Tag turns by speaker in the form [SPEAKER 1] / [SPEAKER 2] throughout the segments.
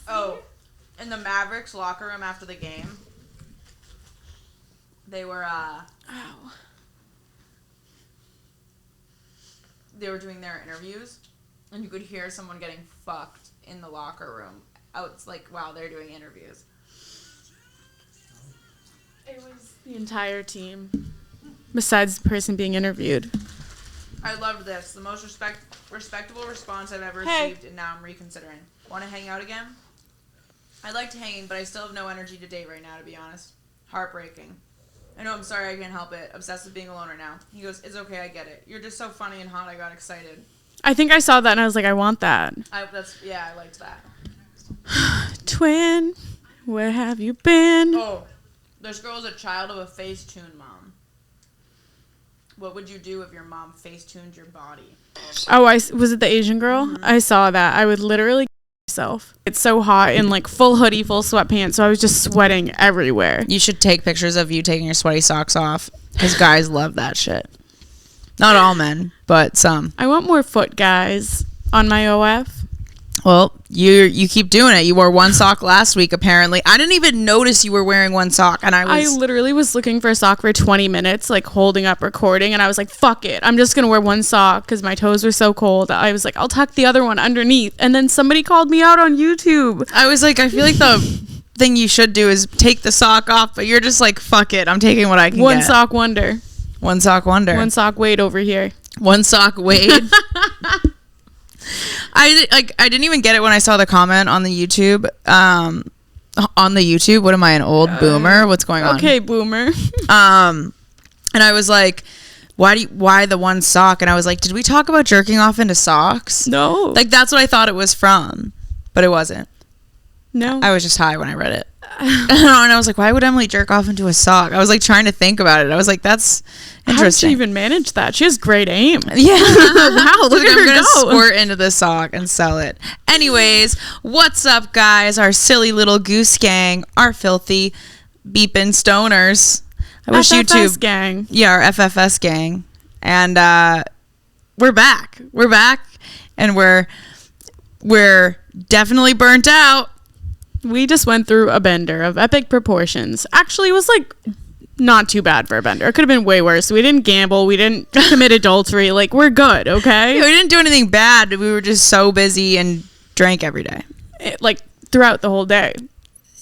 [SPEAKER 1] Oh, in the Mavericks locker room after the game, they were they were doing their interviews, and you could hear someone getting fucked in the locker room. It's like, wow, they're doing interviews.
[SPEAKER 2] It was the entire team, besides the person being interviewed.
[SPEAKER 1] I loved this. The most respectable response I've ever received, and now I'm reconsidering. Want to hang out again? I liked hanging, but I still have no energy to date right now, to be honest. Heartbreaking. I know, I'm sorry, I can't help it. Obsessed with being alone right now. He goes, it's okay, I get it. You're just so funny and hot, I got excited.
[SPEAKER 2] I think I saw that and I was like, I want that.
[SPEAKER 1] I liked that.
[SPEAKER 2] Twin, where have you been?
[SPEAKER 1] Oh, this girl is a child of a Facetune mom. What would you do if your mom Facetuned your body?
[SPEAKER 2] Oh, was it the Asian girl? Mm-hmm. I saw that. I would literally myself. It's so hot in like full hoodie, full sweatpants, so I was just sweating everywhere.
[SPEAKER 3] You should take pictures of you taking your sweaty socks off, because guys love that shit. Not all men, but some.
[SPEAKER 2] I want more foot guys on my OF.
[SPEAKER 3] Well, you keep doing it. You wore one sock last week, apparently. I didn't even notice you were wearing one sock, and I
[SPEAKER 2] literally was looking for a sock for 20 minutes, like holding up recording, and I was like, fuck it. I'm just going to wear one sock because my toes were so cold. I was like, I'll tuck the other one underneath. And then somebody called me out on YouTube.
[SPEAKER 3] I was like, I feel like the thing you should do is take the sock off, but you're just like, fuck it. I'm taking what I can get.
[SPEAKER 2] One sock wonder.
[SPEAKER 3] One sock wonder.
[SPEAKER 2] One sock Wade over here.
[SPEAKER 3] One sock Wade. I didn't even get it when I saw the comment on the YouTube. What am I, an old boomer? What's going on?
[SPEAKER 2] Okay, boomer.
[SPEAKER 3] And I was like, why the one sock? And I was like, did we talk about jerking off into socks?
[SPEAKER 2] No.
[SPEAKER 3] Like, that's what I thought it was from, but it wasn't.
[SPEAKER 2] No.
[SPEAKER 3] I was just high when I read it. And I was like, why would Emily jerk off into a sock? I was like trying to think about it. I was like, that's interesting.
[SPEAKER 2] How did she even manage that? She has great aim.
[SPEAKER 3] Yeah. Wow. Look at her. I'm going to squirt into the sock and sell it. Anyways, what's up, guys? Our silly little goose gang, our filthy beeping stoners. I wish
[SPEAKER 2] FFS
[SPEAKER 3] YouTube
[SPEAKER 2] gang.
[SPEAKER 3] Yeah, our FFS gang. And we're back. We're back, and we're definitely burnt out.
[SPEAKER 2] We just went through a bender of epic proportions. Actually, it was like not too bad for a bender. It could have been way worse. We didn't gamble. We didn't commit adultery. Like, we're good, okay?
[SPEAKER 3] Yeah, we didn't do anything bad. We were just so busy and drank every day.
[SPEAKER 2] Like, throughout the whole day.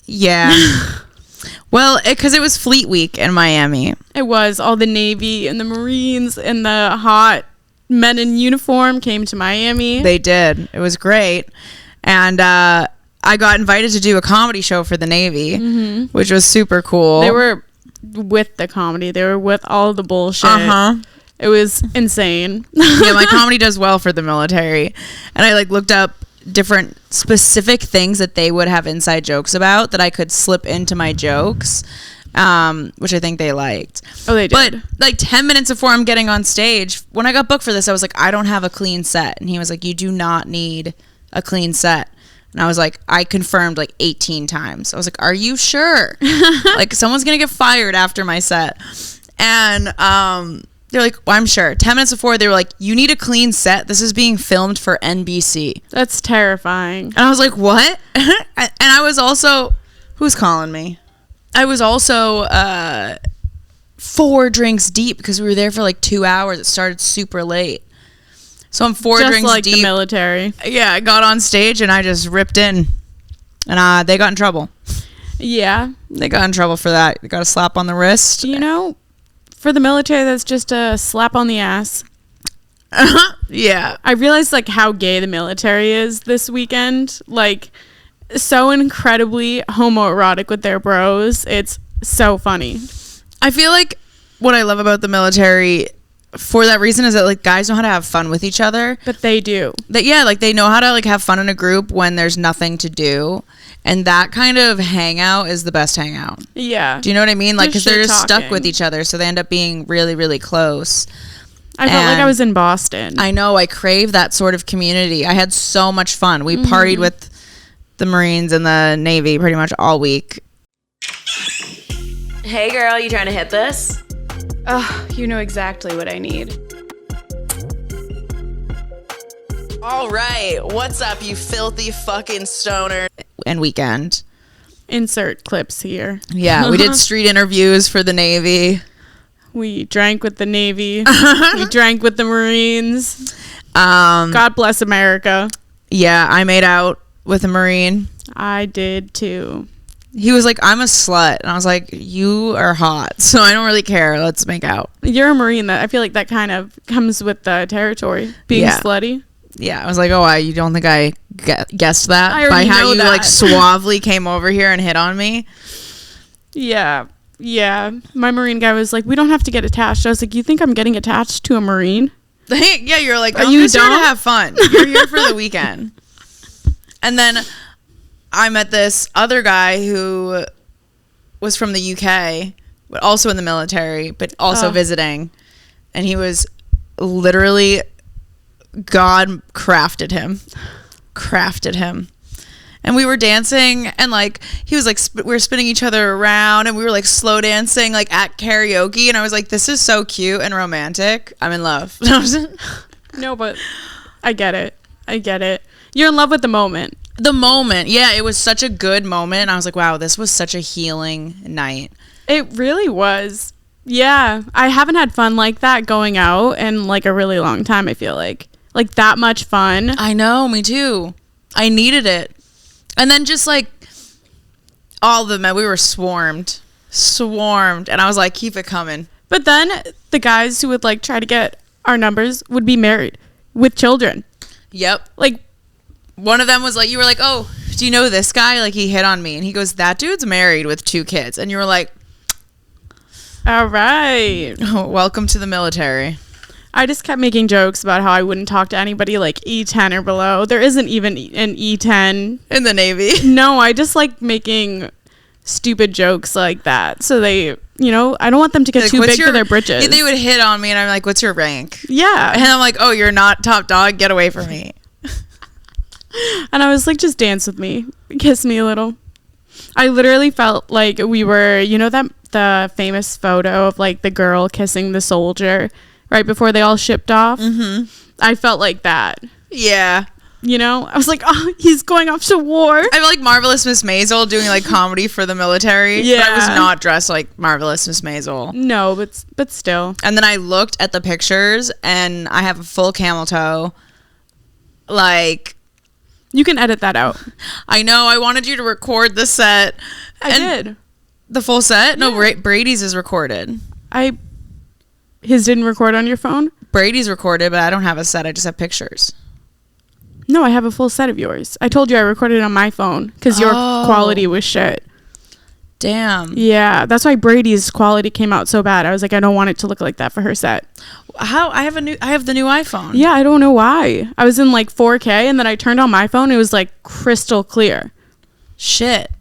[SPEAKER 3] Yeah. Well, because it was Fleet Week in Miami.
[SPEAKER 2] It was. All the Navy and the Marines and the hot men in uniform came to Miami.
[SPEAKER 3] They did. It was great. And I got invited to do a comedy show for the Navy, which was super cool.
[SPEAKER 2] They were with the comedy. They were with all the bullshit. It was insane.
[SPEAKER 3] Yeah, my comedy does well for the military. And I looked up different specific things that they would have inside jokes about that I could slip into my jokes, which I think they liked.
[SPEAKER 2] Oh, they did.
[SPEAKER 3] But 10 minutes before I'm getting on stage, when I got booked for this, I was like, I don't have a clean set. And he was like, you do not need a clean set. And I was like, I confirmed 18 times. I was like, are you sure? Someone's going to get fired after my set. And they're like, well, I'm sure. 10 minutes before, they were like, you need a clean set. This is being filmed for NBC.
[SPEAKER 2] That's terrifying.
[SPEAKER 3] And I was like, what? And I was also, who's calling me? I was also 4 drinks deep because we were there for 2 hours. It started super late. So I'm 4
[SPEAKER 2] just
[SPEAKER 3] drinks
[SPEAKER 2] like
[SPEAKER 3] deep.
[SPEAKER 2] The military.
[SPEAKER 3] Yeah, I got on stage and I just ripped in. And they got in trouble.
[SPEAKER 2] Yeah.
[SPEAKER 3] They got in trouble for that. They got a slap on the wrist.
[SPEAKER 2] You know, for the military, that's just a slap on the ass.
[SPEAKER 3] Yeah.
[SPEAKER 2] I realized how gay the military is this weekend. So incredibly homoerotic with their bros. It's so funny.
[SPEAKER 3] I feel like what I love about the military for that reason is that guys know how to have fun with each other.
[SPEAKER 2] But they do.
[SPEAKER 3] They know how to have fun in a group when there's nothing to do. And that kind of hangout is the best hangout.
[SPEAKER 2] Yeah.
[SPEAKER 3] Do you know what I mean? Because they're just
[SPEAKER 2] talking.
[SPEAKER 3] stuck with each other. So they end up being really, really close.
[SPEAKER 2] I felt like I was in Boston.
[SPEAKER 3] I know. I crave that sort of community. I had so much fun. We partied with the Marines and the Navy pretty much all week.
[SPEAKER 4] Hey girl, you trying to hit this?
[SPEAKER 2] Oh, you know exactly what I need.
[SPEAKER 4] All right, what's up, you filthy fucking stoner?
[SPEAKER 3] and weekend.
[SPEAKER 2] Insert clips here.
[SPEAKER 3] Yeah, we did street interviews for the Navy.
[SPEAKER 2] We drank with the Navy. We drank with the Marines.
[SPEAKER 3] God
[SPEAKER 2] bless America.
[SPEAKER 3] Yeah, I made out with a Marine.
[SPEAKER 2] I did too.
[SPEAKER 3] He was like, I'm a slut. And I was like, you are hot, so I don't really care. Let's make out.
[SPEAKER 2] You're a Marine. I feel like that kind of comes with the territory. Being slutty.
[SPEAKER 3] Yeah, I was like, you don't think I guessed that?
[SPEAKER 2] I
[SPEAKER 3] by how you
[SPEAKER 2] that.
[SPEAKER 3] like suavely came over here and hit on me?
[SPEAKER 2] Yeah. My Marine guy was like, we don't have to get attached. I was like, you think I'm getting attached to a Marine?
[SPEAKER 3] Yeah, you're like,
[SPEAKER 2] I'm
[SPEAKER 3] you
[SPEAKER 2] just
[SPEAKER 3] here to have fun. You're here for the weekend. And then I met this other guy who was from the UK, but also in the military, but also visiting. And he was literally, God crafted him. And we were dancing, and like he was like we were spinning each other around, and we were like slow dancing like at karaoke, and I was like, this is so cute and romantic. I'm in love.
[SPEAKER 2] No, but I get it. You're in love with the moment.
[SPEAKER 3] Yeah, it was such a good moment. I was like, wow, this was such a healing night.
[SPEAKER 2] It really was. Yeah, I haven't had fun like that going out in like a really long time. I feel like that much fun.
[SPEAKER 3] I know, me too. I needed it. And then just like all the men, we were swarmed, and I was like, keep it coming.
[SPEAKER 2] But then the guys who would like try to get our numbers would be married with children.
[SPEAKER 3] Yep.
[SPEAKER 2] Like
[SPEAKER 3] one of them was like, you were like, oh, do you know this guy? Like he hit on me, and he goes, that dude's married with 2 kids, and you were like,
[SPEAKER 2] all right,
[SPEAKER 3] welcome to the military.
[SPEAKER 2] I just kept making jokes about how I wouldn't talk to anybody like E10 or below. There isn't even an E10
[SPEAKER 3] in the Navy.
[SPEAKER 2] No, I just like making stupid jokes like that. So they, I don't want them to get too big for their britches.
[SPEAKER 3] Yeah, they would hit on me, and I'm like, what's your rank?
[SPEAKER 2] Yeah.
[SPEAKER 3] And I'm like, oh, you're not top dog. Get away from me.
[SPEAKER 2] And I was like, just dance with me. Kiss me a little. I literally felt like we were, the famous photo of like the girl kissing the soldier right before they all shipped off. Mm-hmm. I felt like that.
[SPEAKER 3] Yeah.
[SPEAKER 2] I was like, oh, he's going off to war.
[SPEAKER 3] I feel like Marvelous Miss Maisel doing like comedy for the military.
[SPEAKER 2] Yeah.
[SPEAKER 3] But I was not dressed like Marvelous Miss Maisel.
[SPEAKER 2] No, but still.
[SPEAKER 3] And then I looked at the pictures, and I have a full camel toe. Like,
[SPEAKER 2] you can edit that out.
[SPEAKER 3] I know. I wanted you to record the set.
[SPEAKER 2] I did.
[SPEAKER 3] The full set?
[SPEAKER 2] Yeah.
[SPEAKER 3] No, Brady's is recorded.
[SPEAKER 2] His didn't record on your phone?
[SPEAKER 3] Brady's recorded, but I don't have a set. I just have pictures.
[SPEAKER 2] No, I have a full set of yours. I told you I recorded it on my phone because your quality was shit.
[SPEAKER 3] Damn.
[SPEAKER 2] Yeah, that's why Brady's quality came out so bad. I was like, I don't want it to look like that for her set.
[SPEAKER 3] How? I have the new iPhone.
[SPEAKER 2] Yeah, I don't know why. I was in like 4K, and then I turned on my phone. It was like crystal clear.
[SPEAKER 3] Shit.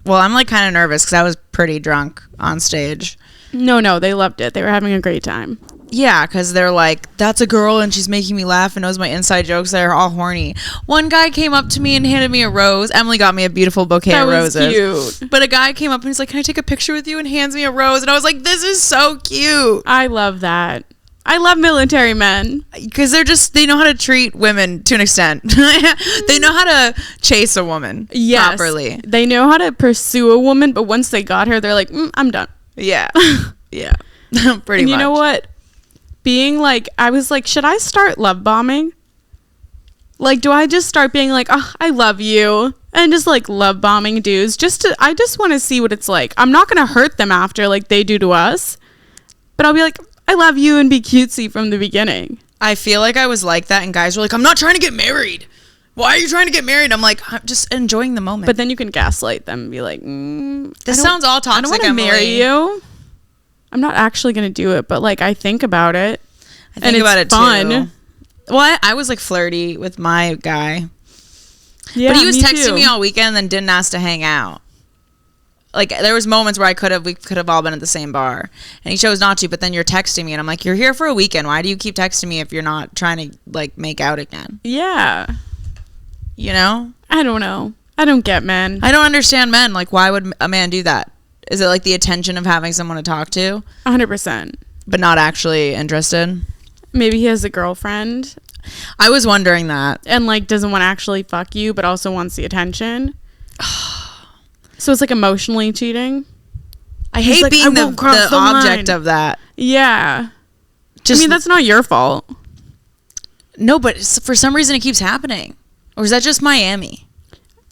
[SPEAKER 3] Well, I'm like kind of nervous because I was pretty drunk on stage.
[SPEAKER 2] No, they loved it. They were having a great time.
[SPEAKER 3] Yeah, because they're like, that's a girl and she's making me laugh and knows my inside jokes. They're all horny. One guy came up to me and handed me a rose. Emily got me a beautiful bouquet of roses.
[SPEAKER 2] That was cute.
[SPEAKER 3] But a guy came up and he's like, can I take a picture with you? And hands me a rose. And I was like, this is so cute.
[SPEAKER 2] I love that. I love military men.
[SPEAKER 3] Because they know how to treat women to an extent. They know how to chase a woman properly.
[SPEAKER 2] They know how to pursue a woman, but once they got her, they're like, I'm done.
[SPEAKER 3] Yeah. Yeah. Pretty much.
[SPEAKER 2] You know what? Being like, I was like, should I start love bombing? Like, do I just start being like, oh, I love you, and just like love bombing dudes? I just want to see what it's like. I'm not gonna hurt them after like they do to us, but I'll be like, I love you, and be cutesy from the beginning.
[SPEAKER 3] I feel like I was like that, and guys were like, I'm not trying to get married. Why are you trying to get married? I'm like, I'm just enjoying the moment.
[SPEAKER 2] But then you can gaslight them and be like,
[SPEAKER 3] this sounds all toxic.
[SPEAKER 2] I don't want to marry you. I'm not actually going to do it, but like I think about it.
[SPEAKER 3] I think about it fun. Too. Well, I was like flirty with my guy.
[SPEAKER 2] Yeah,
[SPEAKER 3] but he was texting me all weekend and then didn't ask to hang out. Like there was moments where we could have all been at the same bar, and he chose not to. But then you're texting me, and I'm like, you're here for a weekend. Why do you keep texting me if you're not trying to like make out again?
[SPEAKER 2] Yeah.
[SPEAKER 3] You know?
[SPEAKER 2] I don't know. I don't get men.
[SPEAKER 3] I don't understand men. Like, why would a man do that? Is it like the attention of having someone to talk to?
[SPEAKER 2] 100%.
[SPEAKER 3] But not actually interested?
[SPEAKER 2] Maybe he has a girlfriend.
[SPEAKER 3] I was wondering that.
[SPEAKER 2] And like doesn't want to actually fuck you, but also wants the attention. So it's like emotionally cheating.
[SPEAKER 3] I
[SPEAKER 2] He's
[SPEAKER 3] hate
[SPEAKER 2] like,
[SPEAKER 3] being
[SPEAKER 2] "I
[SPEAKER 3] the
[SPEAKER 2] won't cross the
[SPEAKER 3] object
[SPEAKER 2] line."
[SPEAKER 3] of that.
[SPEAKER 2] Yeah.
[SPEAKER 3] Just
[SPEAKER 2] I mean, that's not your fault.
[SPEAKER 3] no, but for some reason it keeps happening. Or is that just Miami?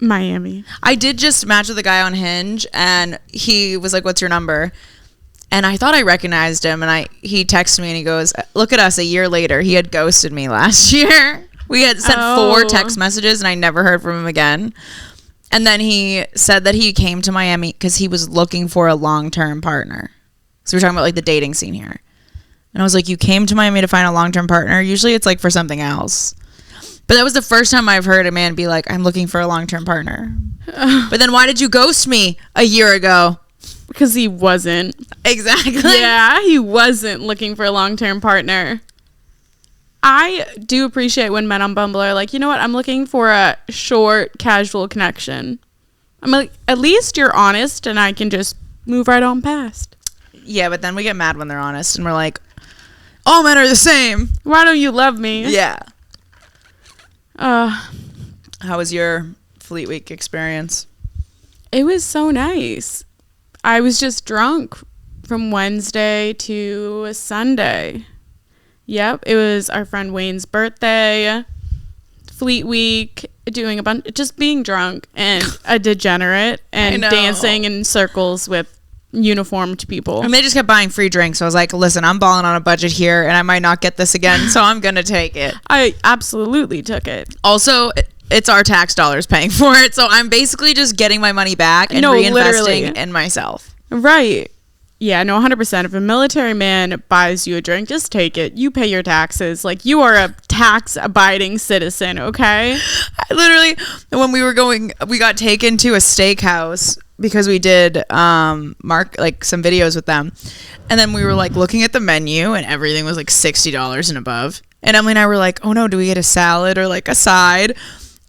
[SPEAKER 2] Miami.
[SPEAKER 3] I did just match with a guy on Hinge, and he was like, "What's your number?" And I thought I recognized him, and he texted me, and he goes, "Look at us a year later. He had ghosted me last year. We had sent 4 text messages, and I never heard from him again." And then he said that he came to Miami because he was looking for a long-term partner. So we're talking about like the dating scene here. And I was like, you came to Miami to find a long-term partner? Usually it's like for something else. But that was the first time I've heard a man be like, I'm looking for a long-term partner. But then why did you ghost me a year ago?
[SPEAKER 2] Because he wasn't.
[SPEAKER 3] Exactly.
[SPEAKER 2] Yeah, he wasn't looking for a long-term partner. I do appreciate when men on Bumble are like, you know what? I'm looking for a short, casual connection. I'm like, at least you're honest and I can just move right on past.
[SPEAKER 3] Yeah, but then we get mad when they're honest and we're like, all men are the same.
[SPEAKER 2] Why don't you love me?
[SPEAKER 3] Yeah.
[SPEAKER 2] How
[SPEAKER 3] was your Fleet Week experience?
[SPEAKER 2] It was so nice. I was just drunk from Wednesday to Sunday. Yep, it was our friend Wayne's birthday, Fleet Week, doing a bunch, just being drunk and a degenerate and dancing in circles with uniformed people.
[SPEAKER 3] And they just kept buying free drinks. So I was like, listen, I'm balling on a budget here and I might not get this again, so I'm going to take it.
[SPEAKER 2] I absolutely took it.
[SPEAKER 3] Also, it's our tax dollars paying for it, so I'm basically just getting my money back and reinvesting in myself.
[SPEAKER 2] Right. Yeah, no, 100%. If a military man buys you a drink, just take it. You pay your taxes. Like, you are a tax-abiding citizen, okay?
[SPEAKER 3] I literally, when we got taken to a steakhouse because we did some videos with them. And then we were, like, looking at the menu, and everything was, like, $60 and above. And Emily and I were like, oh, no, do we get a salad or, like, a side?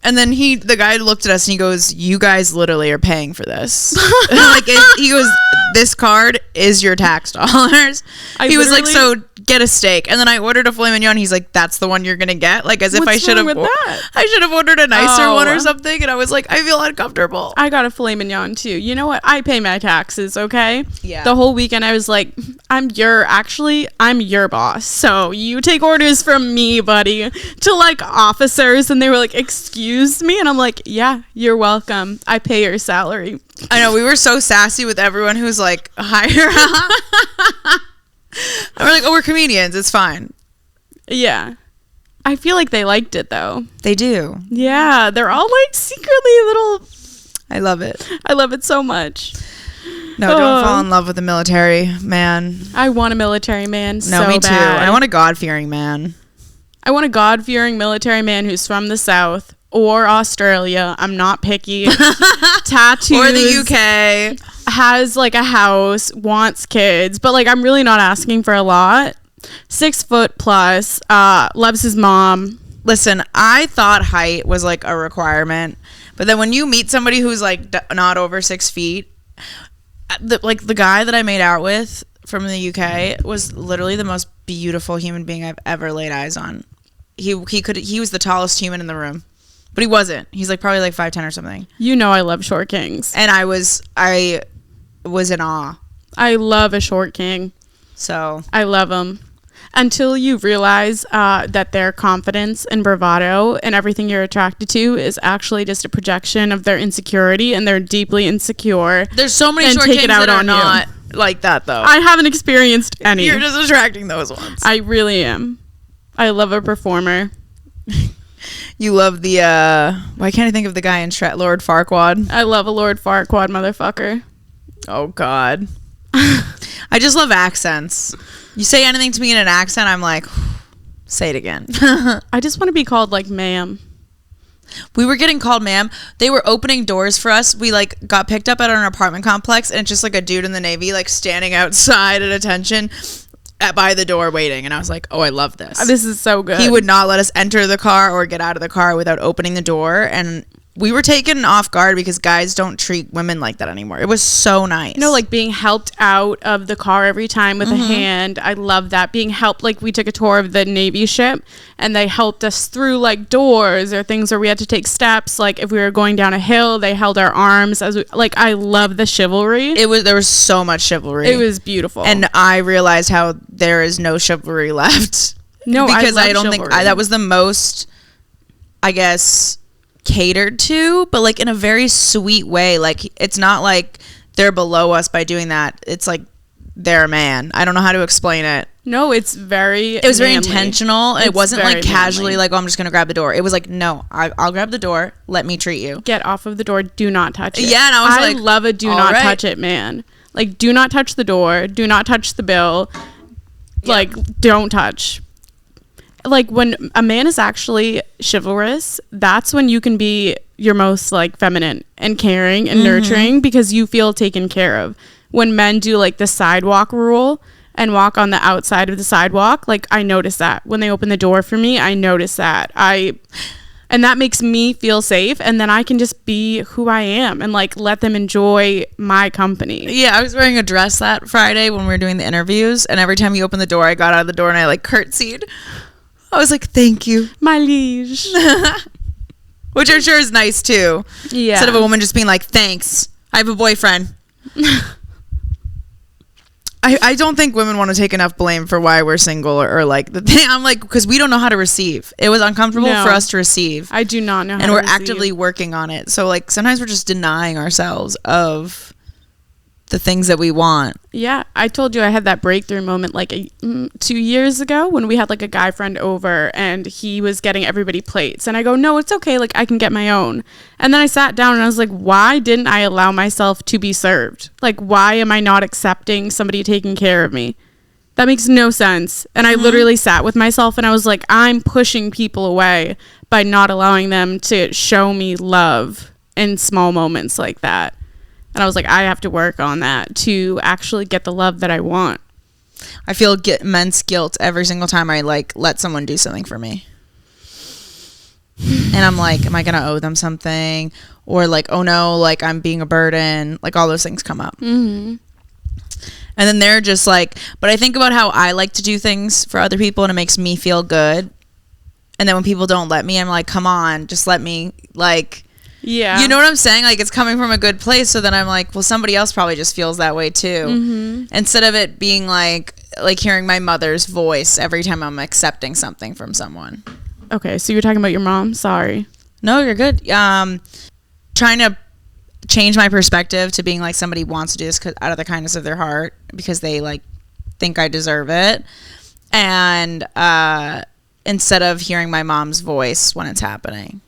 [SPEAKER 3] And then the guy looked at us and he goes, you guys literally are paying for this. He goes, this card is your tax dollars. He was like, so get a steak. And then I ordered a filet mignon. He's like, that's the one you're going to get? Like, as if I should have ordered a nicer one or something. And I was like, I feel uncomfortable.
[SPEAKER 2] I got a filet mignon too. You know what? I pay my taxes, okay?
[SPEAKER 3] Yeah.
[SPEAKER 2] The whole weekend I was like, I'm your boss. So you take orders from me, buddy. To like officers. And they were like, excuse me? And I'm like, yeah, you're welcome. I pay your salary.
[SPEAKER 3] I know, we were so sassy with everyone who's like higher up. And we're like, oh, we're comedians. It's fine.
[SPEAKER 2] Yeah. I feel like they liked it though.
[SPEAKER 3] They do.
[SPEAKER 2] Yeah. They're all like secretly little.
[SPEAKER 3] I love it.
[SPEAKER 2] I love it so much.
[SPEAKER 3] No, don't fall in love with a military man.
[SPEAKER 2] I want a military man.
[SPEAKER 3] No,
[SPEAKER 2] so
[SPEAKER 3] me too.
[SPEAKER 2] bad.
[SPEAKER 3] I want a God-fearing man.
[SPEAKER 2] I want a God-fearing military man who's from the South or Australia. I'm not picky. Tattoos.
[SPEAKER 3] Or the UK.
[SPEAKER 2] Has like a house, wants kids, but like I'm really not asking for a lot. 6 foot plus, loves his mom.
[SPEAKER 3] Listen, I thought height was like a requirement, but then when you meet somebody who's like not over 6 feet, the guy that I made out with from the UK was literally the most beautiful human being I've ever laid eyes on. He was the tallest human in the room. But he wasn't. He's like probably like 5'10" or something.
[SPEAKER 2] You know I love short kings.
[SPEAKER 3] And I was in awe.
[SPEAKER 2] I love a short king.
[SPEAKER 3] So
[SPEAKER 2] I love them. Until you realize that their confidence and bravado and everything you're attracted to is actually just a projection of their insecurity, and they're deeply insecure.
[SPEAKER 3] There's so many short kings that are not like that, though.
[SPEAKER 2] I haven't experienced any.
[SPEAKER 3] You're just attracting those ones.
[SPEAKER 2] I really am. I love a performer.
[SPEAKER 3] You love the, why can't I think of the guy in Lord Farquaad?
[SPEAKER 2] I love a Lord Farquaad motherfucker.
[SPEAKER 3] Oh, God. I just love accents. You say anything to me in an accent, I'm like, say it again.
[SPEAKER 2] I just want to be called like ma'am.
[SPEAKER 3] We were getting called ma'am. They were opening doors for us. We like got picked up at an apartment complex, and it's just like a dude in the Navy like standing outside at attention by the door waiting. And I was like, oh, I love this.
[SPEAKER 2] This is so good.
[SPEAKER 3] He would not let us enter the car or get out of the car without opening the door. And we were taken off guard because guys don't treat women like that anymore. It was so nice.
[SPEAKER 2] No, like being helped out of the car every time with a hand. I love that. Being helped, like we took a tour of the Navy ship and they helped us through like doors or things where we had to take steps. Like if we were going down a hill, they held our arms as we, like, I love the chivalry.
[SPEAKER 3] There was so much chivalry.
[SPEAKER 2] It was beautiful.
[SPEAKER 3] And I realized how there is no chivalry left.
[SPEAKER 2] No,
[SPEAKER 3] because
[SPEAKER 2] I
[SPEAKER 3] don't
[SPEAKER 2] chivalry.
[SPEAKER 3] think that was the most, I guess, catered to, but like in a very sweet way. Like it's not like they're below us by doing that. It's like they're a man. I don't know how to explain it.
[SPEAKER 2] No, it was very
[SPEAKER 3] intentional. It wasn't like casually
[SPEAKER 2] manly.
[SPEAKER 3] like, oh, I'm just gonna grab the door. It was like, no, I'll grab the door, let me treat you.
[SPEAKER 2] Get off of the door, do not touch it.
[SPEAKER 3] Yeah, and I was
[SPEAKER 2] love a do not touch it man. Like, do not touch the door, do not touch the bill. Like, don't touch. Like, when a man is actually chivalrous, that's when you can be your most like feminine and caring and nurturing, because you feel taken care of. When men do like the sidewalk rule and walk on the outside of the sidewalk, like I notice that when they open the door for me, I notice that and that makes me feel safe, and then I can just be who I am and like let them enjoy my company.
[SPEAKER 3] Yeah, I was wearing a dress that Friday when we were doing the interviews, and every time you open the door, I got out of the door and I like curtsied. I was like, thank you,
[SPEAKER 2] my liege.
[SPEAKER 3] Which I'm sure is nice too.
[SPEAKER 2] Yeah.
[SPEAKER 3] Instead of a woman just being like, thanks, I have a boyfriend. I don't think women want to take enough blame for why we're single or like the thing. I'm like, because we don't know how to receive. It was uncomfortable for us to receive.
[SPEAKER 2] I do not know how
[SPEAKER 3] and
[SPEAKER 2] to
[SPEAKER 3] we're
[SPEAKER 2] receive.
[SPEAKER 3] actively working on it. So like sometimes we're just denying ourselves of the things that we want.
[SPEAKER 2] Yeah, I told you I had that breakthrough moment like 2 years ago when we had like a guy friend over and he was getting everybody plates, and I go, no, it's okay, like I can get my own. And then I sat down and I was like, why didn't I allow myself to be served? Like, why am I not accepting somebody taking care of me? That makes no sense. And I literally sat with myself and I was like, I'm pushing people away by not allowing them to show me love in small moments like that. And I was like, I have to work on that to actually get the love that I want.
[SPEAKER 3] I feel immense guilt every single time I like let someone do something for me. And I'm like, am I going to owe them something? Or like, oh no, like I'm being a burden. Like all those things come up. Mm-hmm. And then they're just like, but I think about how I like to do things for other people and it makes me feel good. And then when people don't let me, I'm like, come on, just let me, like...
[SPEAKER 2] Yeah.
[SPEAKER 3] You know what I'm saying? Like, it's coming from a good place. So then I'm like, well, somebody else probably just feels that way too. Mm-hmm. Instead of it being like hearing my mother's voice every time I'm accepting something from someone.
[SPEAKER 2] Okay, so you're talking about your mom? Sorry.
[SPEAKER 3] No, you're good. Trying to change my perspective to being like somebody wants to do this out of the kindness of their heart because they like think I deserve it. And instead of hearing my mom's voice when it's happening.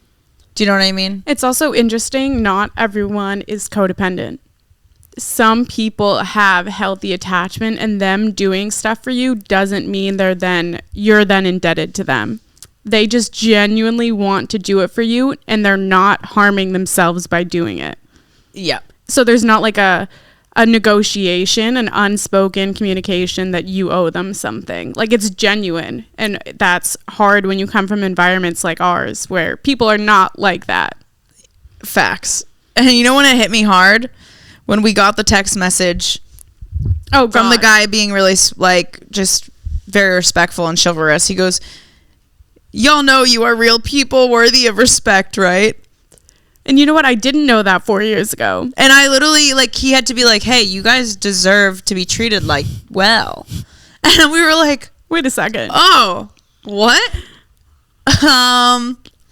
[SPEAKER 3] Do you know what I mean?
[SPEAKER 2] It's also interesting. Not everyone is codependent. Some people have healthy attachment, and them doing stuff for you doesn't mean you're then indebted to them. They just genuinely want to do it for you, and they're not harming themselves by doing it.
[SPEAKER 3] Yeah.
[SPEAKER 2] So there's not like a negotiation, an unspoken communication that you owe them something. Like, it's genuine, and that's hard when you come from environments like ours where people are not like that.
[SPEAKER 3] Facts. And you know when it hit me hard? When we got the text message from the guy being really like just very respectful and chivalrous. He goes, y'all know you are real people worthy of respect, right?
[SPEAKER 2] And you know what? I didn't know that 4 years ago.
[SPEAKER 3] And I literally, like, he had to be like, hey, you guys deserve to be treated, like, well. And we were like...
[SPEAKER 2] Wait a second.
[SPEAKER 3] Oh, what?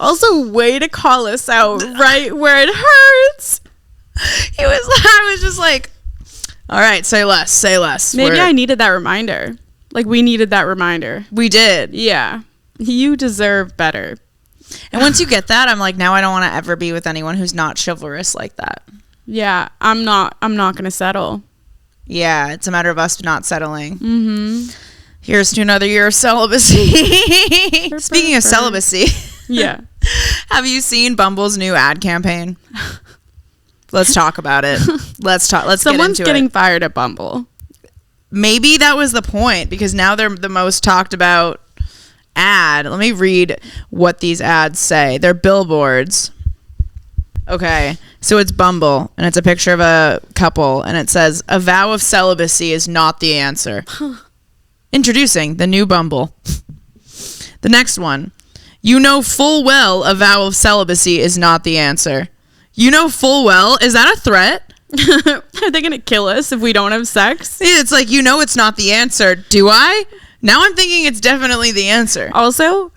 [SPEAKER 2] Also, way to call us out right where it hurts.
[SPEAKER 3] I was just like, all right, say less, say less.
[SPEAKER 2] Maybe I needed that reminder. Like, we needed that reminder.
[SPEAKER 3] We did.
[SPEAKER 2] Yeah. You deserve better.
[SPEAKER 3] And once you get that, I'm like, now I don't want to ever be with anyone who's not chivalrous like that.
[SPEAKER 2] Yeah, I'm not going to settle.
[SPEAKER 3] Yeah, it's a matter of us not settling. Mm-hmm. Here's to another year of celibacy. Speaking of celibacy.
[SPEAKER 2] Yeah.
[SPEAKER 3] Have you seen Bumble's new ad campaign? Let's talk about it. Let's get into it.
[SPEAKER 2] Someone's getting fired at Bumble.
[SPEAKER 3] Maybe that was the point, because now they're the most talked about ad. Let me read what these ads say. They're billboards. Okay, so it's Bumble, and it's a picture of a couple, and it says, "A vow of celibacy is not the answer." Introducing the new Bumble. The next one. You know full well a vow of celibacy is not the answer. You know full well? Is that a threat?
[SPEAKER 2] Are they going to kill us if we don't have sex?
[SPEAKER 3] It's like, you know it's not the answer. Do I? Now I'm thinking it's definitely the answer.
[SPEAKER 2] Also,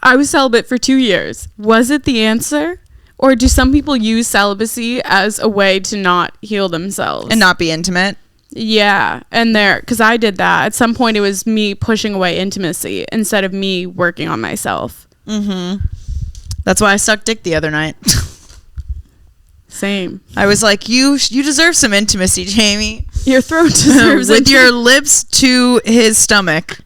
[SPEAKER 2] I was celibate for 2 years. Was it the answer? Or do some people use celibacy as a way to not heal themselves?
[SPEAKER 3] And not be intimate?
[SPEAKER 2] Yeah. And because I did that. At some point, it was me pushing away intimacy instead of me working on myself.
[SPEAKER 3] Mm-hmm. That's why I sucked dick the other night.
[SPEAKER 2] Same.
[SPEAKER 3] I was like, you deserve some intimacy, Jamie.
[SPEAKER 2] Your throat deserves
[SPEAKER 3] with your lips to his stomach.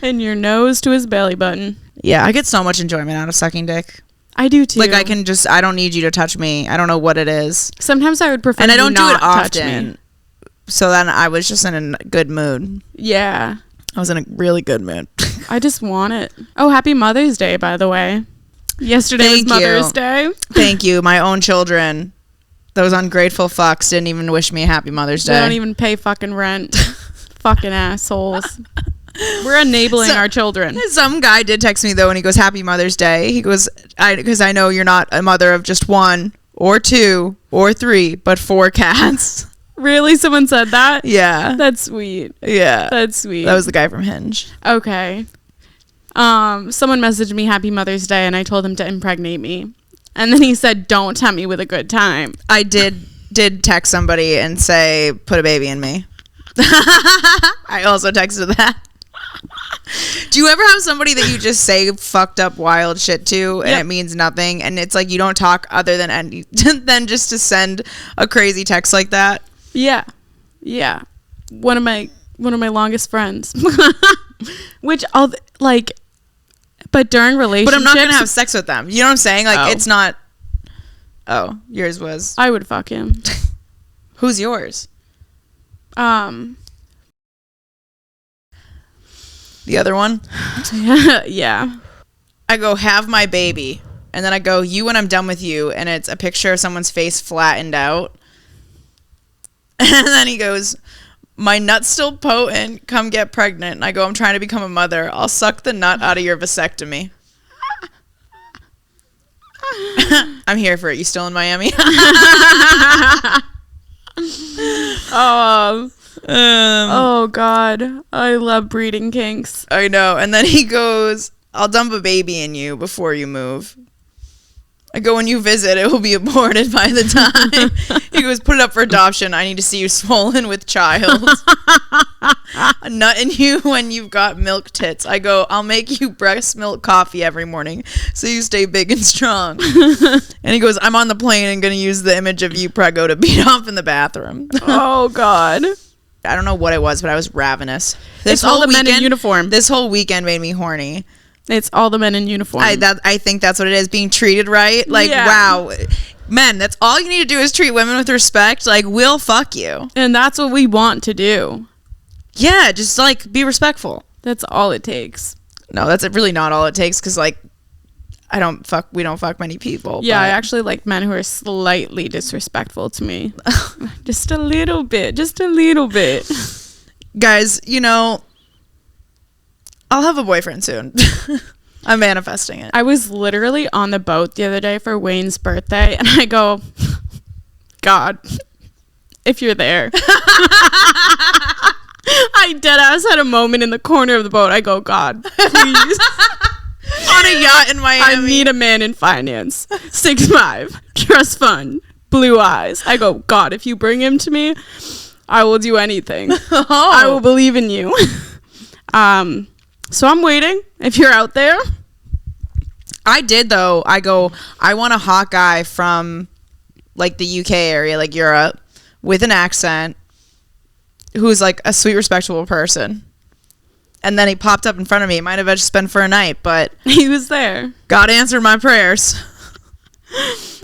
[SPEAKER 2] And your nose to his belly button.
[SPEAKER 3] Yeah, I get so much enjoyment out of sucking dick.
[SPEAKER 2] I do too.
[SPEAKER 3] Like, I don't need you to touch me. I don't know what it is.
[SPEAKER 2] Sometimes I would prefer
[SPEAKER 3] and I don't
[SPEAKER 2] you
[SPEAKER 3] do
[SPEAKER 2] not
[SPEAKER 3] it
[SPEAKER 2] touch
[SPEAKER 3] often.
[SPEAKER 2] me.
[SPEAKER 3] So then I was just in a good mood.
[SPEAKER 2] Yeah.
[SPEAKER 3] I was in a really good mood.
[SPEAKER 2] I just want it. Oh, happy Mother's Day, by the way. Yesterday was Mother's Day.
[SPEAKER 3] Thank you. My own children, those ungrateful fucks, didn't even wish me a happy Mother's Day.
[SPEAKER 2] They don't even pay fucking rent. Fucking assholes. We're enabling our children.
[SPEAKER 3] Some guy did text me, though, and he goes, "Happy Mother's Day." He goes, because I know you're not a mother of just 1 or 2 or 3, but 4 cats.
[SPEAKER 2] Really? Someone said that?
[SPEAKER 3] Yeah.
[SPEAKER 2] That's sweet.
[SPEAKER 3] Yeah.
[SPEAKER 2] That's sweet.
[SPEAKER 3] That was the guy from Hinge.
[SPEAKER 2] Okay. Someone messaged me Happy Mother's Day, and I told him to impregnate me. And then he said, "Don't tempt me with a good time."
[SPEAKER 3] I did text somebody and say, "Put a baby in me." I also texted that. Do you ever have somebody that you just say fucked up wild shit to and it means nothing, and it's like you don't talk other than than just to send a crazy text like that?
[SPEAKER 2] Yeah. One of my longest friends. Which I'll like, but during relationships.
[SPEAKER 3] But I'm not gonna have sex with them. You know what I'm saying? Like it's not. Oh, yours was.
[SPEAKER 2] I would fuck him.
[SPEAKER 3] Who's yours? The other one?
[SPEAKER 2] Yeah.
[SPEAKER 3] I go, "Have my baby." And then I go, "You when I'm done with you." And it's a picture of someone's face flattened out. And then he goes, "My nut's still potent. Come get pregnant." And I go, "I'm trying to become a mother. I'll suck the nut out of your vasectomy." I'm here for it. You still in Miami?
[SPEAKER 2] Oh God, I love breeding kinks.
[SPEAKER 3] I know. And then he goes, "I'll dump a baby in you before you move." I go, "When you visit, it will be aborted by the time." He goes, "Put it up for adoption. I need to see you swollen with child." A nut in you when you've got milk tits. I go, "I'll make you breast milk coffee every morning so you stay big and strong." And he goes, "I'm on the plane and going to use the image of you preggo to beat off in the bathroom."
[SPEAKER 2] Oh God.
[SPEAKER 3] I don't know what it was, but I was ravenous.
[SPEAKER 2] It's all the men in uniform.
[SPEAKER 3] This whole weekend made me horny.
[SPEAKER 2] It's all the men in uniform.
[SPEAKER 3] I think that's what it is. Being treated right. Like, wow. Men, that's all you need to do is treat women with respect. Like, we'll fuck you.
[SPEAKER 2] And that's what we want to do.
[SPEAKER 3] Yeah, just, like, be respectful.
[SPEAKER 2] That's all it takes.
[SPEAKER 3] No, that's really not all it takes, because, like, we don't fuck many people.
[SPEAKER 2] Yeah,
[SPEAKER 3] but
[SPEAKER 2] I actually like men who are slightly disrespectful to me. Just a little bit.
[SPEAKER 3] Guys, you know, I'll have a boyfriend soon. I'm manifesting it.
[SPEAKER 2] I was literally on the boat the other day for Wayne's birthday, and I go, "God, if you're there." I deadass had a moment in the corner of the boat. I go, "God, please."
[SPEAKER 3] On a yacht in Miami.
[SPEAKER 2] I need a man in finance. 6'5", trust fund, blue eyes. I go, "God, if you bring him to me, I will do anything. I will believe in you." So I'm waiting. If you're out there.
[SPEAKER 3] I did, though. I go, I want a hot guy from, like, the UK area, like Europe, with an accent, who's, like, a sweet, respectable person. And then he popped up in front of me. It might have just been for a night, but
[SPEAKER 2] he was there.
[SPEAKER 3] God answered my prayers.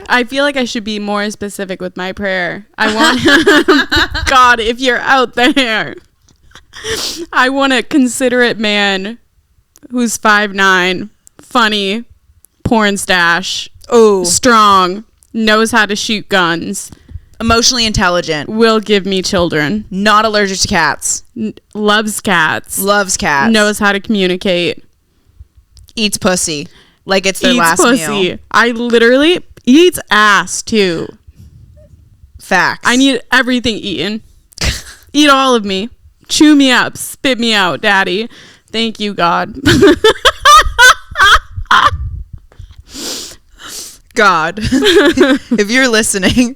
[SPEAKER 2] I feel like I should be more specific with my prayer. I want God, if you're out there, I want a considerate man who's 5'9", funny, porn stash.
[SPEAKER 3] Oh,
[SPEAKER 2] strong, knows how to shoot guns,
[SPEAKER 3] emotionally intelligent,
[SPEAKER 2] will give me children,
[SPEAKER 3] not allergic to cats,
[SPEAKER 2] loves cats,
[SPEAKER 3] knows
[SPEAKER 2] how to communicate,
[SPEAKER 3] eats pussy like it's their
[SPEAKER 2] eats
[SPEAKER 3] last
[SPEAKER 2] pussy.
[SPEAKER 3] meal.
[SPEAKER 2] I literally eats ass too.
[SPEAKER 3] Facts.
[SPEAKER 2] I need everything eaten. Eat all of me. Chew me up. Spit me out, daddy. Thank you, God.
[SPEAKER 3] God, if you're listening,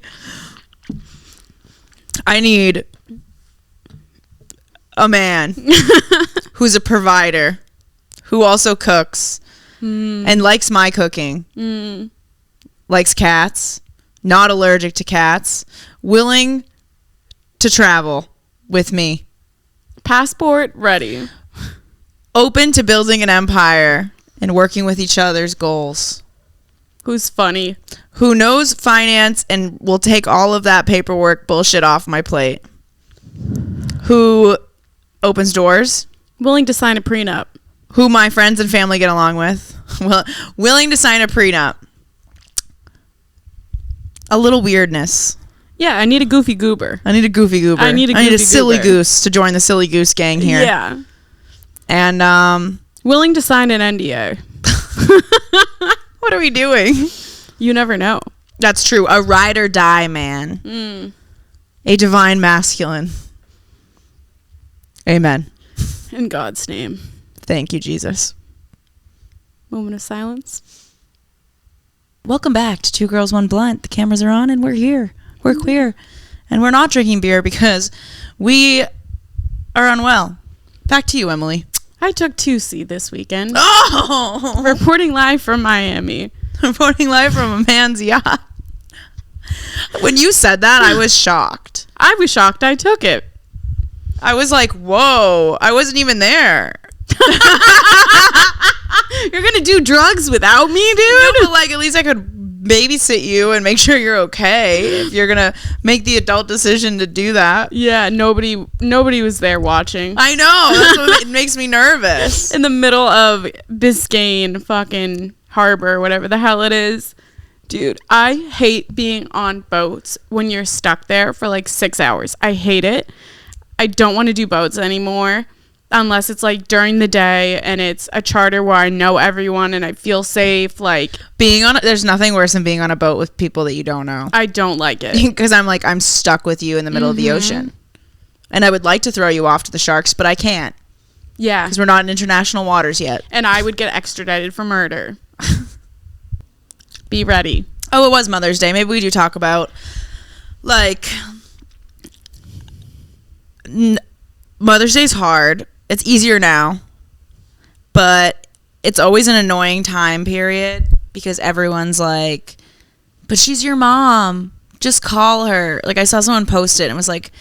[SPEAKER 3] I need a man who's a provider, who also cooks and likes my cooking, likes cats, not allergic to cats, willing to travel with me,
[SPEAKER 2] Passport ready.
[SPEAKER 3] open to building an empire and working with each other's goals,
[SPEAKER 2] Who's funny.
[SPEAKER 3] who knows finance and will take all of that paperwork bullshit off my plate, who opens doors,
[SPEAKER 2] Willing to sign a prenup.
[SPEAKER 3] who my friends and family get along with, willing to sign a prenup. A little weirdness.
[SPEAKER 2] Yeah, I need a goofy goober.
[SPEAKER 3] I need a goofy goober.
[SPEAKER 2] I need a
[SPEAKER 3] a
[SPEAKER 2] goofy
[SPEAKER 3] silly
[SPEAKER 2] goober.
[SPEAKER 3] goose to join the silly goose gang here.
[SPEAKER 2] Yeah.
[SPEAKER 3] And
[SPEAKER 2] Willing to sign an NDA.
[SPEAKER 3] what are we doing?
[SPEAKER 2] You never know.
[SPEAKER 3] That's true. A ride or die man. A divine masculine. Amen.
[SPEAKER 2] In God's name.
[SPEAKER 3] Thank you, Jesus.
[SPEAKER 2] Moment of silence.
[SPEAKER 3] Welcome back to Two Girls, One Blunt. The cameras are on and we're here. We're queer. And we're not drinking beer because we are unwell. Back to you, Emily.
[SPEAKER 2] I took 2C this weekend.
[SPEAKER 3] Oh!
[SPEAKER 2] Reporting live from Miami.
[SPEAKER 3] Reporting live from a man's yacht. When you said that, I was shocked.
[SPEAKER 2] I was shocked I took it.
[SPEAKER 3] I was like, whoa, I wasn't even there.
[SPEAKER 2] You're going to do drugs without me, dude?
[SPEAKER 3] No, but like, at least I could babysit you and make sure you're okay if you're going to make the adult decision to do that.
[SPEAKER 2] Yeah, nobody was there watching.
[SPEAKER 3] I know. That's what it makes me nervous.
[SPEAKER 2] In the middle of Biscayne fucking harbor, whatever the hell it is. Dude, I hate being on boats when you're stuck there for like 6 hours. I hate it. I don't want to do boats anymore unless it's like during the day and it's a charter where I know everyone and I feel safe. Like
[SPEAKER 3] There's nothing worse than being on a boat with people that you don't know.
[SPEAKER 2] I don't like it.
[SPEAKER 3] Because I'm stuck with you in the middle of the ocean. And I would like to throw you off to the sharks, but I can't.
[SPEAKER 2] Yeah.
[SPEAKER 3] Because we're not in international waters yet.
[SPEAKER 2] And I would get extradited for murder. Be ready.
[SPEAKER 3] Oh, it was Mother's Day. Maybe we do talk about, like, Mother's Day's hard. It's easier now. But it's always an annoying time period because everyone's like, but she's your mom. Just call her. Like, I saw someone post it and it was like,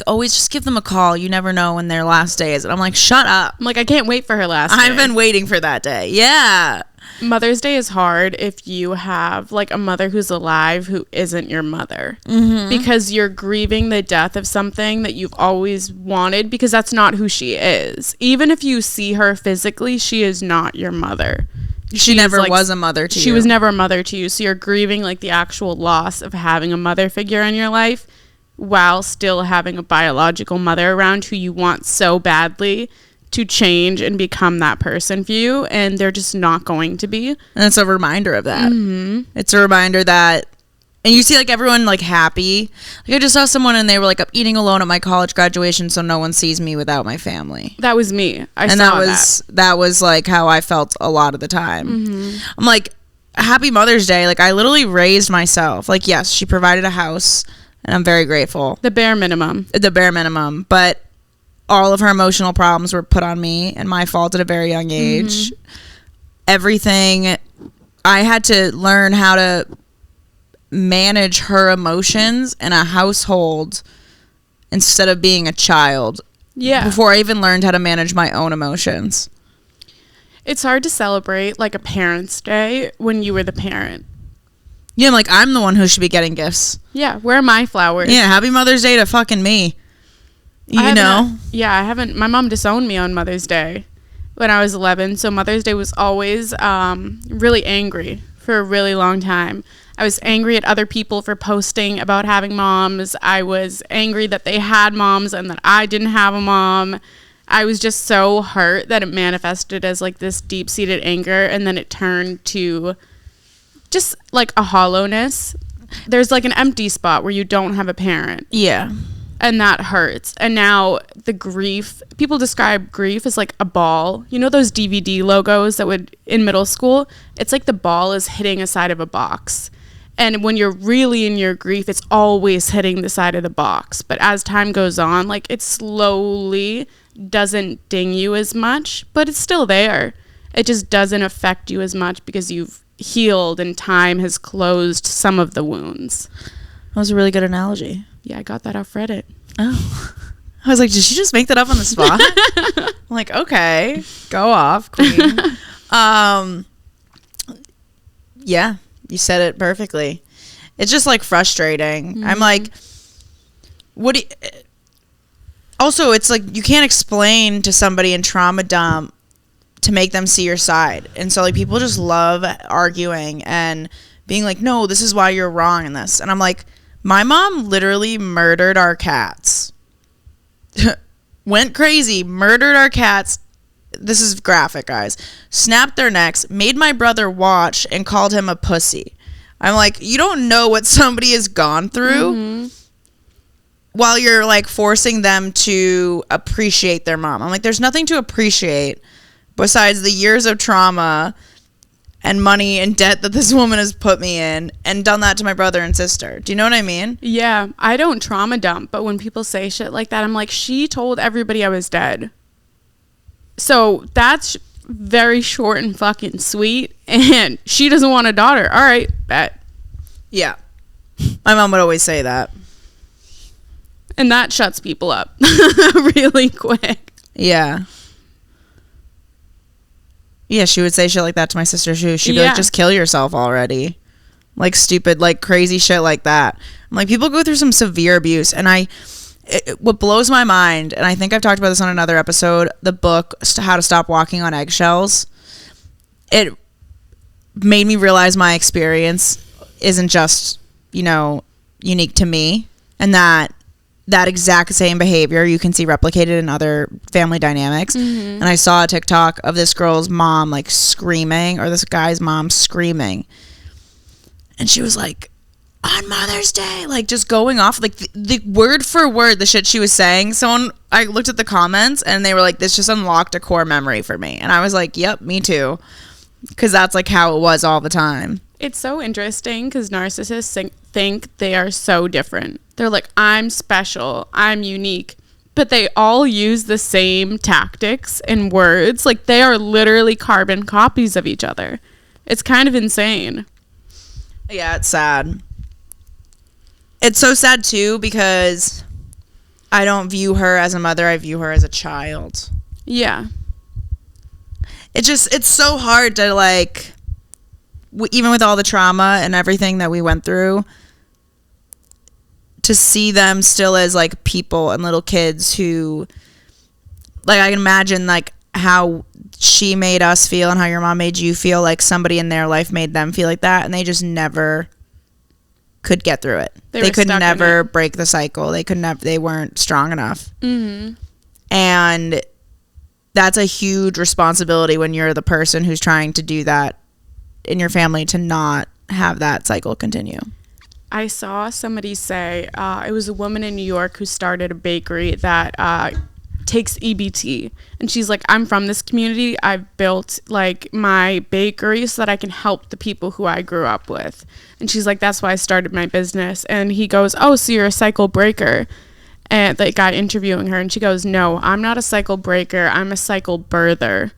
[SPEAKER 3] always just give them a call. You never know when their last day is. And I'm like, shut up.
[SPEAKER 2] I'm like, I can't wait for her last day.
[SPEAKER 3] I've been waiting for that day. Yeah.
[SPEAKER 2] Mother's Day is hard if you have like a mother who's alive who isn't your mother, because you're grieving the death of something that you've always wanted, because that's not who she is. Even if you see her physically, she is not your mother.
[SPEAKER 3] She never was a mother to you.
[SPEAKER 2] She was never a mother to you. So you're grieving like the actual loss of having a mother figure in your life while still having a biological mother around who you want so badly to change and become that person for you, and they're just not going to be.
[SPEAKER 3] And it's a reminder of that. It's a reminder that, and you see like everyone like happy. Like I just saw someone and they were like, I'm eating alone at my college graduation so no one sees me without my family.
[SPEAKER 2] That was me.
[SPEAKER 3] That was like how I felt a lot of the time. I'm like, happy Mother's Day. Like I literally raised myself. Like yes, she provided a house and I'm very grateful.
[SPEAKER 2] The bare minimum.
[SPEAKER 3] But all of her emotional problems were put on me and my fault at a very young age. Everything, I had to learn how to manage her emotions in a household instead of being a child.
[SPEAKER 2] Yeah.
[SPEAKER 3] Before I even learned how to manage my own emotions.
[SPEAKER 2] It's hard to celebrate like a parent's day when you were the parent.
[SPEAKER 3] Yeah, I'm like, I'm the one who should be getting gifts.
[SPEAKER 2] Yeah, where are my flowers?
[SPEAKER 3] Yeah, happy Mother's Day to fucking me.
[SPEAKER 2] I haven't. My mom disowned me on Mother's Day when I was 11. So Mother's Day was always really angry for a really long time. I was angry at other people for posting about having moms. I was angry that they had moms and that I didn't have a mom. I was just so hurt that it manifested as like this deep-seated anger, and then it turned to just like a hollowness. There's like an empty spot where you don't have a parent.
[SPEAKER 3] Yeah.
[SPEAKER 2] And that hurts. And now the grief, people describe grief as like a ball. You know those DVD logos that would in middle school? It's like the ball is hitting a side of a box. And when you're really in your grief, it's always hitting the side of the box. But as time goes on, like it slowly doesn't ding you as much, but it's still there. It just doesn't affect you as much because you've healed and time has closed some of the wounds.
[SPEAKER 3] That was a really good analogy.
[SPEAKER 2] Yeah, I got that off Reddit.
[SPEAKER 3] Oh. I was like, did she just make that up on the spot? I'm like, okay, go off, queen. Yeah, you said it perfectly. It's just like frustrating. Mm-hmm. I'm like, what do you, also, it's like you can't explain to somebody in trauma dump to make them see your side. And so like people just love arguing and being like, no, this is why you're wrong in this. And I'm like, my mom literally murdered our cats. Went crazy, murdered our cats. This is graphic, guys. Snapped their necks, made my brother watch, and called him a pussy. I'm like, you don't know what somebody has gone through. Mm-hmm. While you're like forcing them to appreciate their mom. I'm like, there's nothing to appreciate besides the years of trauma and money and debt that this woman has put me in and done that to my brother and sister. Do you know what I mean?
[SPEAKER 2] Yeah, I don't trauma dump, but when people say shit like that, I'm like, she told everybody I was dead. So that's very short and fucking sweet, and she doesn't want a daughter. All right, bet.
[SPEAKER 3] Yeah. My mom would always say that.
[SPEAKER 2] And that shuts people up really quick.
[SPEAKER 3] Yeah. Yeah, she would say shit like that to my sister too. She'd be like, just kill yourself already. Like stupid, like crazy shit like that. I'm like, people go through some severe abuse. And what blows my mind, and I think I've talked about this on another episode, the book, How to Stop Walking on Eggshells. It made me realize my experience isn't just, unique to me. And that exact same behavior you can see replicated in other family dynamics. Mm-hmm. And I saw a TikTok of this girl's mom like screaming, or this guy's mom screaming, and she was like, on Mother's Day, like just going off like the word for word the shit she was saying. I looked at the comments and they were like, this just unlocked a core memory for me. And I was like, yep, me too, because that's like how it was all the time.
[SPEAKER 2] It's so interesting because narcissists think they are so different. They're like, I'm special, I'm unique, but they all use the same tactics and words. Like they are literally carbon copies of each other. It's kind of insane.
[SPEAKER 3] Yeah, it's sad. It's so sad too because I don't view her as a mother, I view her as a child.
[SPEAKER 2] Yeah.
[SPEAKER 3] It's so hard to like, even with all the trauma and everything that we went through, to see them still as like people and little kids who, like, I can imagine like how she made us feel and how your mom made you feel, like somebody in their life made them feel like that, and they just never could get through it. They could never break the cycle. They weren't strong enough. Mm-hmm. And that's a huge responsibility when you're the person who's trying to do that in your family, to not have that cycle continue.
[SPEAKER 2] I saw somebody say, it was a woman in New York who started a bakery that takes EBT. And she's like, I'm from this community. I've built like my bakery so that I can help the people who I grew up with. And she's like, that's why I started my business. And he goes, oh, so you're a cycle breaker? And the guy interviewing her, and she goes, no, I'm not a cycle breaker. I'm a cycle birther.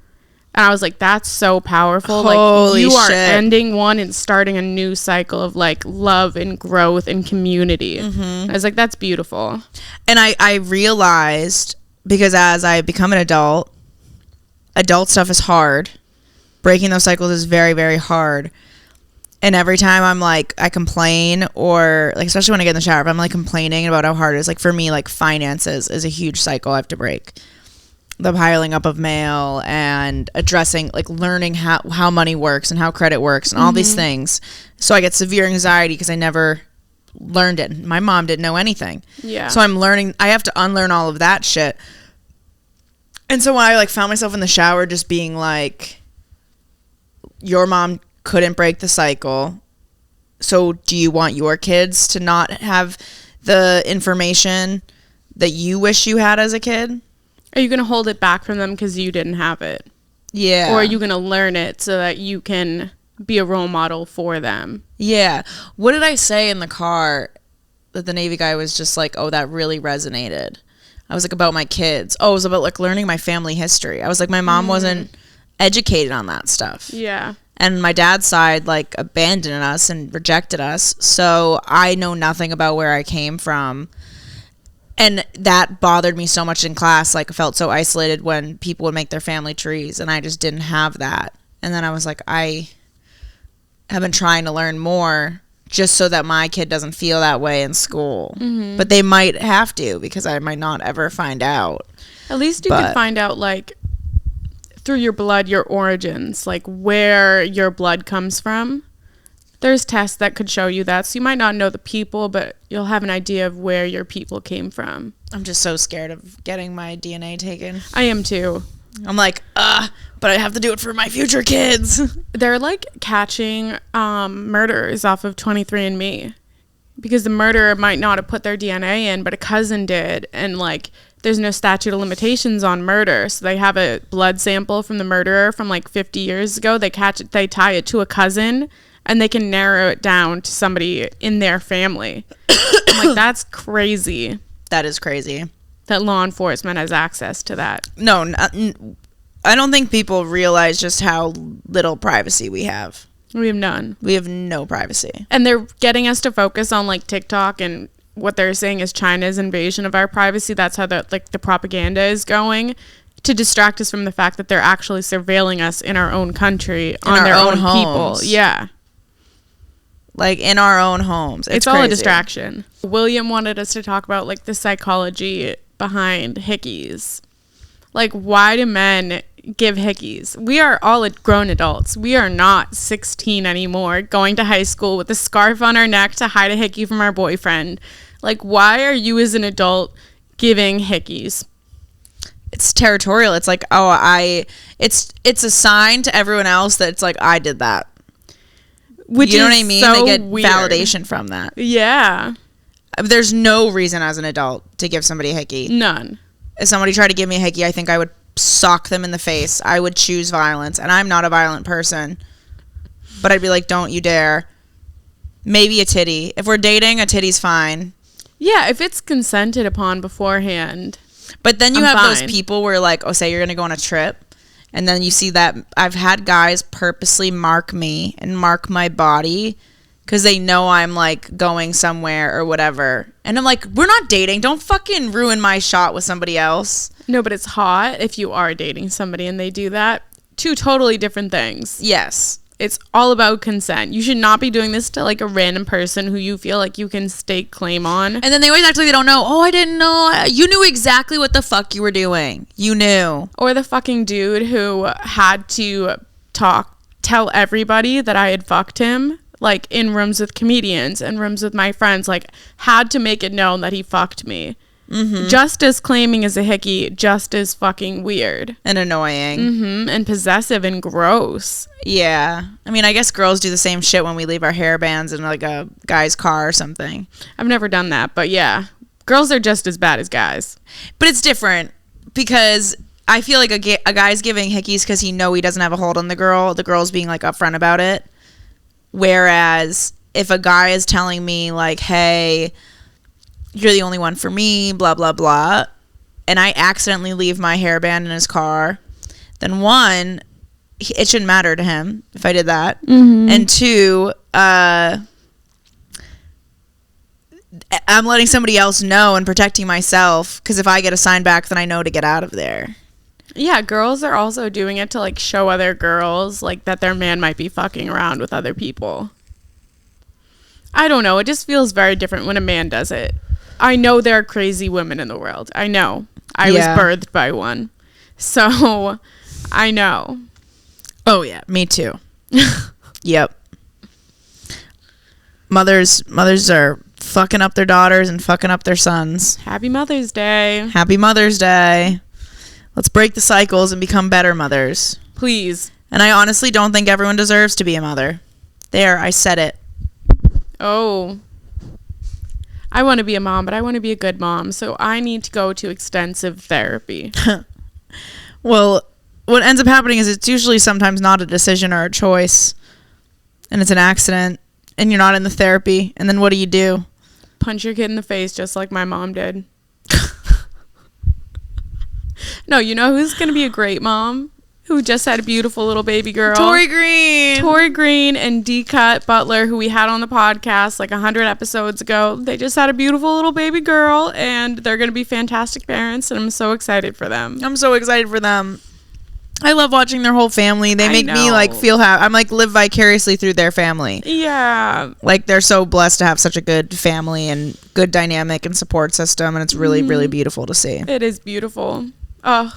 [SPEAKER 2] And I was like, that's so powerful.
[SPEAKER 3] Holy
[SPEAKER 2] like, you
[SPEAKER 3] shit.
[SPEAKER 2] are ending one and starting a new cycle of like love and growth and community. Mm-hmm. I was like, that's beautiful.
[SPEAKER 3] And I realized, because as I become an adult stuff is hard. Breaking those cycles is very, very hard. And every time I'm like, I complain, or like, especially when I get in the shower, if I'm like complaining about how hard it is, like for me, like finances is a huge cycle I have to break. the piling up of mail and addressing, like, learning how money works and how credit works and all these things. So I get severe anxiety because I never learned it. My mom didn't know anything.
[SPEAKER 2] Yeah.
[SPEAKER 3] So I have to unlearn all of that shit. And so when I, like, found myself in the shower just being like, your mom couldn't break the cycle. So do you want your kids to not have the information that you wish you had as a kid?
[SPEAKER 2] Are you going to hold it back from them because you didn't have it?
[SPEAKER 3] Yeah.
[SPEAKER 2] Or are you going to learn it so that you can be a role model for them?
[SPEAKER 3] Yeah. What did I say in the car that the Navy guy was just like, oh, that really resonated? I was like, about my kids. Oh, it was about, like, learning my family history. I was like, my mom wasn't educated on that stuff.
[SPEAKER 2] Yeah.
[SPEAKER 3] And my dad's side, like, abandoned us and rejected us. So I know nothing about where I came from. And that bothered me so much in class. Like, I felt so isolated when people would make their family trees, and I just didn't have that. And then I was like, I have been trying to learn more just so that my kid doesn't feel that way in school. But they might have to, because I might not ever find out.
[SPEAKER 2] At least you could find out, like, through your blood, your origins, like where your blood comes from. There's tests that could show you that. So you might not know the people, but you'll have an idea of where your people came from.
[SPEAKER 3] I'm just so scared of getting my DNA taken.
[SPEAKER 2] I am too.
[SPEAKER 3] I'm like, but I have to do it for my future kids.
[SPEAKER 2] They're, like, catching murderers off of 23andMe because the murderer might not have put their DNA in, but a cousin did. And, like, there's no statute of limitations on murder. So they have a blood sample from the murderer from, like, 50 years ago. They catch it, they tie it to a cousin, and they can narrow it down to somebody in their family. I'm like, that's crazy.
[SPEAKER 3] That is crazy.
[SPEAKER 2] That law enforcement has access to that.
[SPEAKER 3] No, I don't think people realize just how little privacy we have.
[SPEAKER 2] We have none.
[SPEAKER 3] We have no privacy.
[SPEAKER 2] And they're getting us to focus on, like, TikTok, and what they're saying is China's invasion of our privacy. That's how the propaganda is going, to distract us from the fact that they're actually surveilling us in our own country, on their own people. Yeah.
[SPEAKER 3] Like, in our own homes.
[SPEAKER 2] It's all a distraction. William wanted us to talk about, like, the psychology behind hickeys. Like, why do men give hickeys? We are all grown adults. We are not 16 anymore, going to high school with a scarf on our neck to hide a hickey from our boyfriend. Like, why are you as an adult giving hickeys?
[SPEAKER 3] It's territorial. It's like, it's a sign to everyone else that it's like, I did that.
[SPEAKER 2] Which,
[SPEAKER 3] you know what I mean?
[SPEAKER 2] So
[SPEAKER 3] they get
[SPEAKER 2] weird.
[SPEAKER 3] validation from that.
[SPEAKER 2] Yeah.
[SPEAKER 3] There's no reason as an adult to give somebody a hickey.
[SPEAKER 2] None.
[SPEAKER 3] If somebody tried to give me a hickey, I think I would sock them in the face. I would choose violence, and I'm not a violent person. But I'd be like, don't you dare. Maybe a titty. If we're dating, a titty's fine.
[SPEAKER 2] Yeah, if it's consented upon beforehand.
[SPEAKER 3] But then you
[SPEAKER 2] I'm
[SPEAKER 3] have
[SPEAKER 2] fine.
[SPEAKER 3] those people where, like, oh, say you're going to go on a trip, and then you see that I've had guys purposely mark me and mark my body because they know I'm, like, going somewhere or whatever. And I'm like, we're not dating. Don't fucking ruin my shot with somebody else.
[SPEAKER 2] No, but it's hot if you are dating somebody and they do that. Two totally different things.
[SPEAKER 3] Yes.
[SPEAKER 2] It's all about consent. You should not be doing this to, like, a random person who you feel like you can stake claim on.
[SPEAKER 3] And then they always act like they don't know. Oh, I didn't know. You knew exactly what the fuck you were doing. You knew.
[SPEAKER 2] Or the fucking dude who had to tell everybody that I had fucked him, like, in rooms with comedians and rooms with my friends, like, had to make it known that he fucked me. Mm-hmm. Just as claiming as a hickey, just as fucking weird.
[SPEAKER 3] And annoying.
[SPEAKER 2] Mm-hmm. And possessive and gross.
[SPEAKER 3] Yeah. I mean, I guess girls do the same shit when we leave our hair bands in, like, a guy's car or something.
[SPEAKER 2] I've never done that, but yeah. Girls are just as bad as guys.
[SPEAKER 3] But it's different because I feel like a guy's giving hickeys because he doesn't have a hold on the girl. The girl's being, like, upfront about it. Whereas if a guy is telling me, like, hey, you're the only one for me, blah, blah, blah, and I accidentally leave my hairband in his car, then one, it shouldn't matter to him if I did that. Mm-hmm. And two, I'm letting somebody else know and protecting myself, because if I get a sign back, then I know to get out of there.
[SPEAKER 2] Yeah, girls are also doing it to, like, show other girls, like, that their man might be fucking around with other people. I don't know. It just feels very different when a man does it. I know there are crazy women in the world. I know. I was birthed by one. So I know.
[SPEAKER 3] Oh yeah, me too. Yep. Mothers are fucking up their daughters and fucking up their sons.
[SPEAKER 2] Happy Mother's Day.
[SPEAKER 3] Happy Mother's Day. Let's break the cycles and become better mothers.
[SPEAKER 2] Please.
[SPEAKER 3] And I honestly don't think everyone deserves to be a mother. There, I said it.
[SPEAKER 2] Oh. I want to be a mom, but I want to be a good mom. So I need to go to extensive therapy.
[SPEAKER 3] Well, what ends up happening is it's usually sometimes not a decision or a choice. And it's an accident. And you're not in the therapy. And then what do?
[SPEAKER 2] Punch your kid in the face just like my mom did. No, you know who's going to be a great mom? Who just had a beautiful little baby girl?
[SPEAKER 3] Tori Green
[SPEAKER 2] and D-Cut Butler, who we had on the podcast like 100 episodes ago. They just had a beautiful little baby girl, and they're going to be fantastic parents, and I'm so excited for them.
[SPEAKER 3] I'm so excited for them. I love watching their whole family. They make me like feel happy. I'm like live vicariously through their family.
[SPEAKER 2] Yeah.
[SPEAKER 3] Like they're so blessed to have such a good family and good dynamic and support system, and it's really, really beautiful to see.
[SPEAKER 2] It is beautiful. Oh.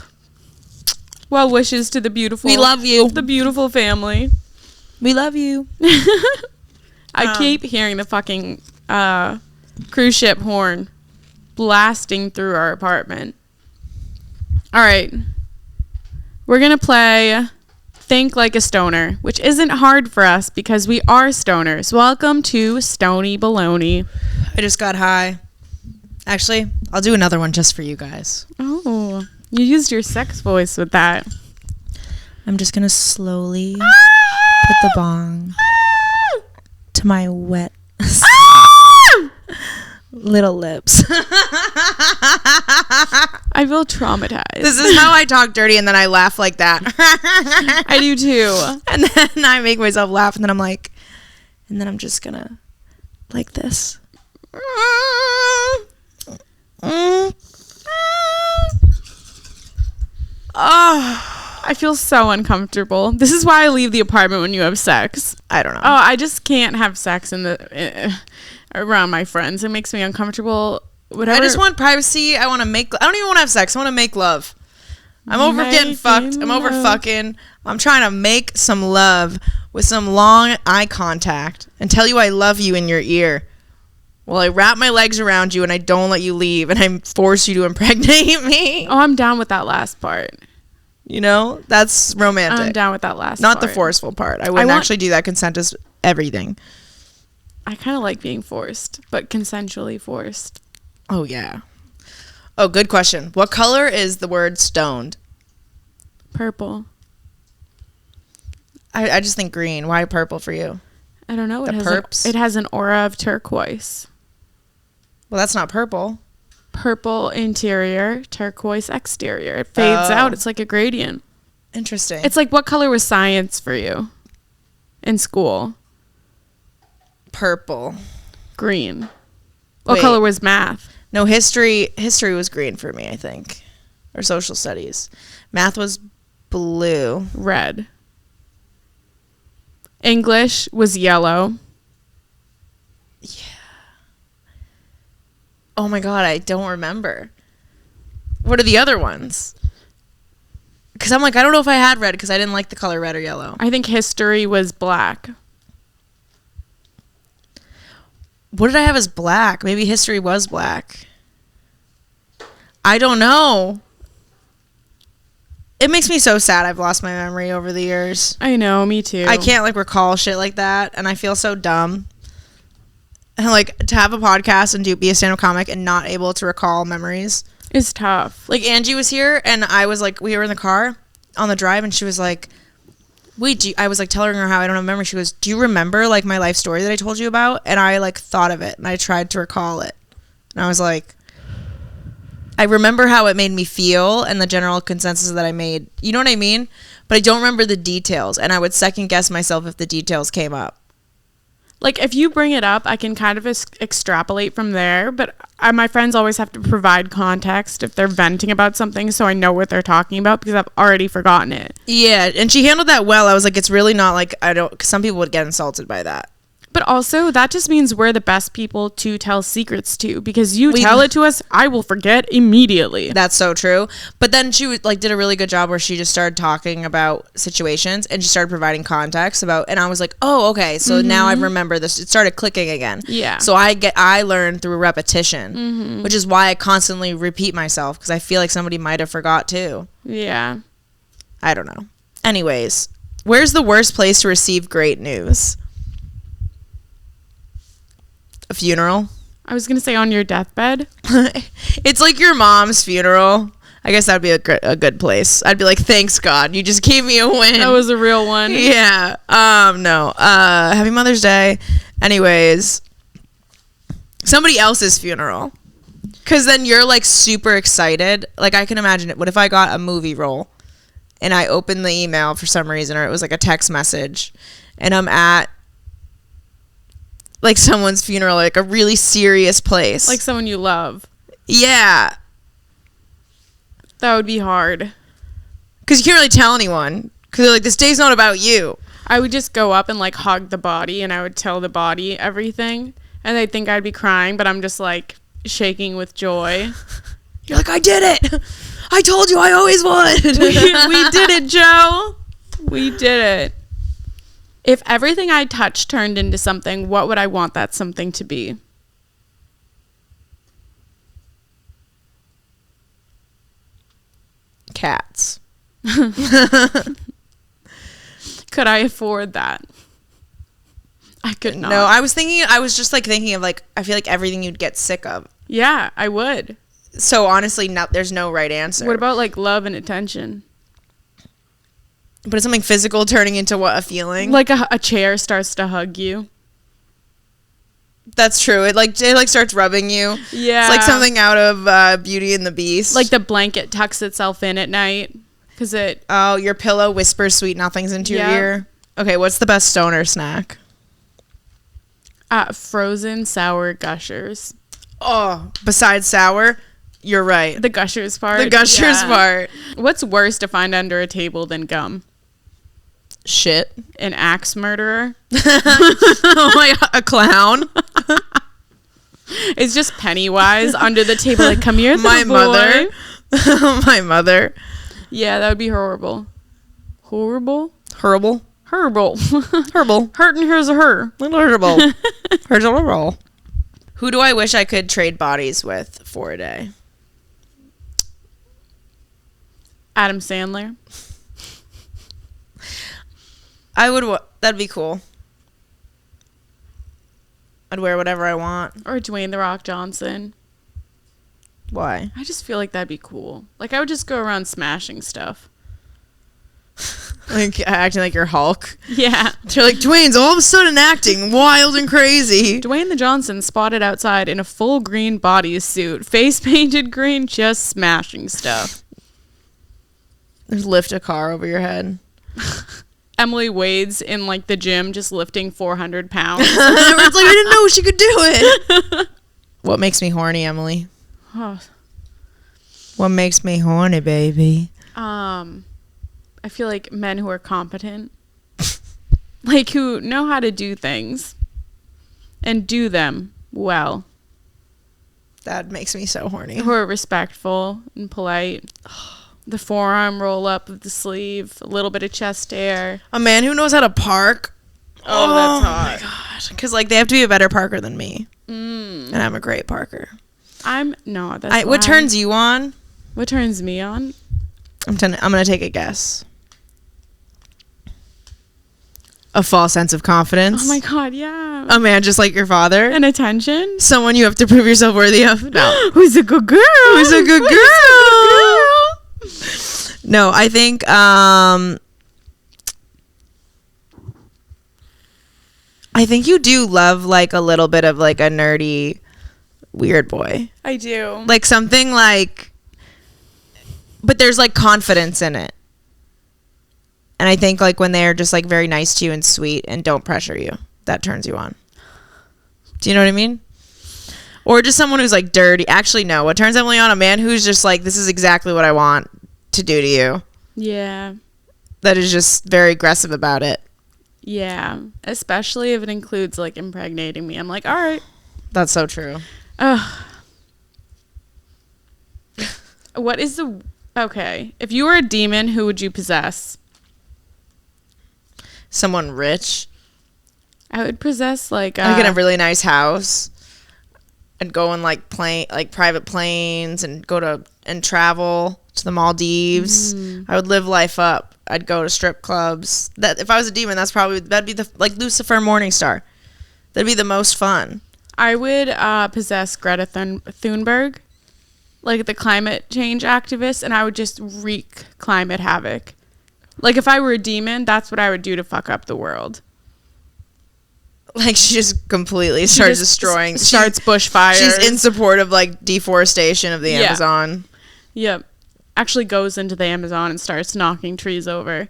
[SPEAKER 2] Well wishes to the beautiful.
[SPEAKER 3] We love you.
[SPEAKER 2] The beautiful family.
[SPEAKER 3] We love you.
[SPEAKER 2] I keep hearing the fucking cruise ship horn blasting through our apartment. All right. We're going to play Think Like a Stoner, which isn't hard for us because we are stoners. Welcome to Stony Baloney.
[SPEAKER 3] I just got high. Actually, I'll do another one just for you guys.
[SPEAKER 2] Oh, you used your sex voice with that.
[SPEAKER 3] I'm just going to slowly put the bong to my wet little lips.
[SPEAKER 2] I feel traumatized.
[SPEAKER 3] This is how I talk dirty, and then I laugh like that.
[SPEAKER 2] I do too.
[SPEAKER 3] And then I make myself laugh, and then I'm like, and then I'm just going to like this.
[SPEAKER 2] Oh, I feel so uncomfortable. This is why I leave the apartment when you have sex.
[SPEAKER 3] I don't know.
[SPEAKER 2] Oh, I just can't have sex in the around my friends. It makes me uncomfortable. Whatever.
[SPEAKER 3] I just want privacy. I want to make. I don't even want to have sex. I want to make love. I'm over getting fucked. I'm over fucking. I'm trying to make some love with some long eye contact and tell you I love you in your ear. Well, I wrap my legs around you and I don't let you leave and I force you to impregnate me.
[SPEAKER 2] Oh, I'm down with that last part.
[SPEAKER 3] You know, that's romantic.
[SPEAKER 2] I'm down with that last
[SPEAKER 3] Not
[SPEAKER 2] part.
[SPEAKER 3] the forceful part. I wouldn't actually do that. Consent is everything.
[SPEAKER 2] I kind of like being forced, but consensually forced.
[SPEAKER 3] Oh, yeah. Oh, good question. What color is the word stoned?
[SPEAKER 2] Purple.
[SPEAKER 3] I just think green. Why purple for you?
[SPEAKER 2] I don't know.
[SPEAKER 3] The perps?
[SPEAKER 2] It has an aura of turquoise.
[SPEAKER 3] Well, that's not purple.
[SPEAKER 2] Purple interior, turquoise exterior. It fades out. It's like a gradient.
[SPEAKER 3] Interesting.
[SPEAKER 2] It's like, what color was science for you in school?
[SPEAKER 3] Purple.
[SPEAKER 2] Green. What
[SPEAKER 3] Wait.
[SPEAKER 2] color was math?
[SPEAKER 3] No, history was green for me, I think. Or social studies. Math was blue.
[SPEAKER 2] Red. English was yellow.
[SPEAKER 3] Yeah. Oh my God, I don't remember. What are the other ones? Because I'm like, I don't know if I had red because I didn't like the color red or yellow.
[SPEAKER 2] I think history was black.
[SPEAKER 3] What did I have as black? Maybe history was black. I don't know. It makes me so sad I've lost my memory over the years.
[SPEAKER 2] I know, me too.
[SPEAKER 3] I can't like recall shit like that and I feel so dumb. And like to have a podcast and be a stand-up comic and not able to recall memories.
[SPEAKER 2] It's tough.
[SPEAKER 3] Like Angie was here and I was like, we were in the car on the drive and she was like, wait, I was like telling her how I don't remember. She goes, do you remember like my life story that I told you about? And I like thought of it and I tried to recall it. And I was like, I remember how it made me feel and the general consensus that I made. You know what I mean? But I don't remember the details. And I would second guess myself if the details came up.
[SPEAKER 2] Like, if you bring it up, I can kind of extrapolate from there. But my friends always have to provide context if they're venting about something so I know what they're talking about because I've already forgotten it.
[SPEAKER 3] Yeah, and she handled that well. I was like, it's really not like, I don't, cause some people would get insulted by that.
[SPEAKER 2] But also, that just means we're the best people to tell secrets to, because you tell it to us, I will forget immediately.
[SPEAKER 3] That's so true. But then she did a really good job where she just started talking about situations and she started providing context about, and I was like, oh, okay. So now I remember this. It started clicking again.
[SPEAKER 2] Yeah.
[SPEAKER 3] So I learned through repetition, which is why I constantly repeat myself, because I feel like somebody might have forgot too.
[SPEAKER 2] Yeah.
[SPEAKER 3] I don't know. Anyways, where's the worst place to receive great news? A funeral.
[SPEAKER 2] I was going to say on your deathbed.
[SPEAKER 3] It's like your mom's funeral. I guess that'd be a good place. I'd be like, thanks God, you just gave me a win.
[SPEAKER 2] That was a real one.
[SPEAKER 3] Yeah. No. Happy Mother's Day. Anyways, somebody else's funeral. Because then you're like super excited. Like I can imagine it. What if I got a movie role and I opened the email for some reason, or it was like a text message, and I'm at like someone's funeral, like a really serious place.
[SPEAKER 2] Like someone you love.
[SPEAKER 3] Yeah.
[SPEAKER 2] That would be hard.
[SPEAKER 3] Because you can't really tell anyone. Because they're like, this day's not about you.
[SPEAKER 2] I would just go up and like hug the body, and I would tell the body everything. And they'd think I'd be crying, but I'm just like shaking with joy.
[SPEAKER 3] You're like, I did it. I told you I always would.
[SPEAKER 2] We did it, Joe. We did it. If everything I touched turned into something, what would I want that something to be?
[SPEAKER 3] Cats.
[SPEAKER 2] Could I afford that? I could not.
[SPEAKER 3] No, I was just like thinking of like, I feel like everything you'd get sick of.
[SPEAKER 2] Yeah, I would.
[SPEAKER 3] So honestly, there's no right answer.
[SPEAKER 2] What about like love and attention?
[SPEAKER 3] But is something physical turning into what, a feeling?
[SPEAKER 2] Like a chair starts to hug you.
[SPEAKER 3] That's true. It starts rubbing you.
[SPEAKER 2] Yeah.
[SPEAKER 3] It's like something out of Beauty and the Beast.
[SPEAKER 2] Like the blanket tucks itself in at night.
[SPEAKER 3] Oh, your pillow whispers sweet nothings into your ear. Okay, what's the best stoner snack?
[SPEAKER 2] Frozen sour Gushers.
[SPEAKER 3] Oh, besides sour, you're right.
[SPEAKER 2] The Gushers part.
[SPEAKER 3] The Gushers part.
[SPEAKER 2] What's worse to find under a table than gum?
[SPEAKER 3] Shit.
[SPEAKER 2] An axe murderer.
[SPEAKER 3] Oh my God, a clown.
[SPEAKER 2] It's just Pennywise under the table. Like, come here,
[SPEAKER 3] my
[SPEAKER 2] boy.
[SPEAKER 3] mother. My mother.
[SPEAKER 2] Yeah, that would be horrible. Horrible.
[SPEAKER 3] Horrible.
[SPEAKER 2] Horrible.
[SPEAKER 3] Horrible.
[SPEAKER 2] Hurting here's a her.
[SPEAKER 3] Horrible. Horrible. Who do I wish I could trade bodies with for a day?
[SPEAKER 2] Adam Sandler.
[SPEAKER 3] I would. That'd be cool. I'd wear whatever I want.
[SPEAKER 2] Or Dwayne The Rock Johnson.
[SPEAKER 3] Why?
[SPEAKER 2] I just feel like that'd be cool. Like, I would just go around smashing stuff.
[SPEAKER 3] Like acting like you're Hulk.
[SPEAKER 2] Yeah.
[SPEAKER 3] They're like, Dwayne's all of a sudden acting wild and crazy.
[SPEAKER 2] Dwayne the Johnson spotted outside in a full green bodysuit, face painted green, just smashing stuff.
[SPEAKER 3] Just lift a car over your head.
[SPEAKER 2] Emily Wade's in like the gym just lifting 400 pounds.
[SPEAKER 3] It's like, I didn't know she could do it. What makes me horny, Emily?
[SPEAKER 2] Oh.
[SPEAKER 3] What makes me horny, baby?
[SPEAKER 2] I feel like men who are competent. Like who know how to do things. And do them well.
[SPEAKER 3] That makes me so horny.
[SPEAKER 2] Who are respectful and polite. The forearm roll up of the sleeve, a little bit of chest hair.
[SPEAKER 3] A man who knows how to park.
[SPEAKER 2] Oh, that's hot.
[SPEAKER 3] Oh my gosh. Because like they have to be a better parker than me. And I'm a great parker. What turns you on?
[SPEAKER 2] What turns me on?
[SPEAKER 3] I'm gonna take a guess. A false sense of confidence.
[SPEAKER 2] Oh my God, yeah.
[SPEAKER 3] A man just like your father.
[SPEAKER 2] And attention.
[SPEAKER 3] Someone you have to prove yourself worthy of. No.
[SPEAKER 2] Who's a good girl?
[SPEAKER 3] Who's a good girl? No, I think you do love like a little bit of like a nerdy weird boy.
[SPEAKER 2] I do.
[SPEAKER 3] Like something like, but there's like confidence in it. And I think like when they're just like very nice to you and sweet and don't pressure you, that turns you on. Do you know what I mean? Or just someone who's like dirty. Actually, no. What turns Emily on? A man who's just like, this is exactly what I want to do to you.
[SPEAKER 2] Yeah.
[SPEAKER 3] That is just very aggressive about it.
[SPEAKER 2] Yeah, especially if it includes like impregnating me. I'm like, all right.
[SPEAKER 3] That's so true.
[SPEAKER 2] What is the okay? If you were a demon, who would you possess?
[SPEAKER 3] Someone rich.
[SPEAKER 2] I would possess like
[SPEAKER 3] Like in a really nice house. And go on like private planes and travel to the Maldives. I would live life up. I'd go to strip clubs. That if I was a demon, that'd be the like Lucifer Morningstar. That'd be the most fun.
[SPEAKER 2] I would possess Greta Thunberg, like the climate change activist, and I would just wreak climate havoc. Like if I were a demon, that's what I would do to fuck up the world.
[SPEAKER 3] Like she just completely starts destroying.
[SPEAKER 2] Starts bushfires.
[SPEAKER 3] She's in support of like deforestation of the Amazon.
[SPEAKER 2] Yep. Actually goes into the Amazon and starts knocking trees over.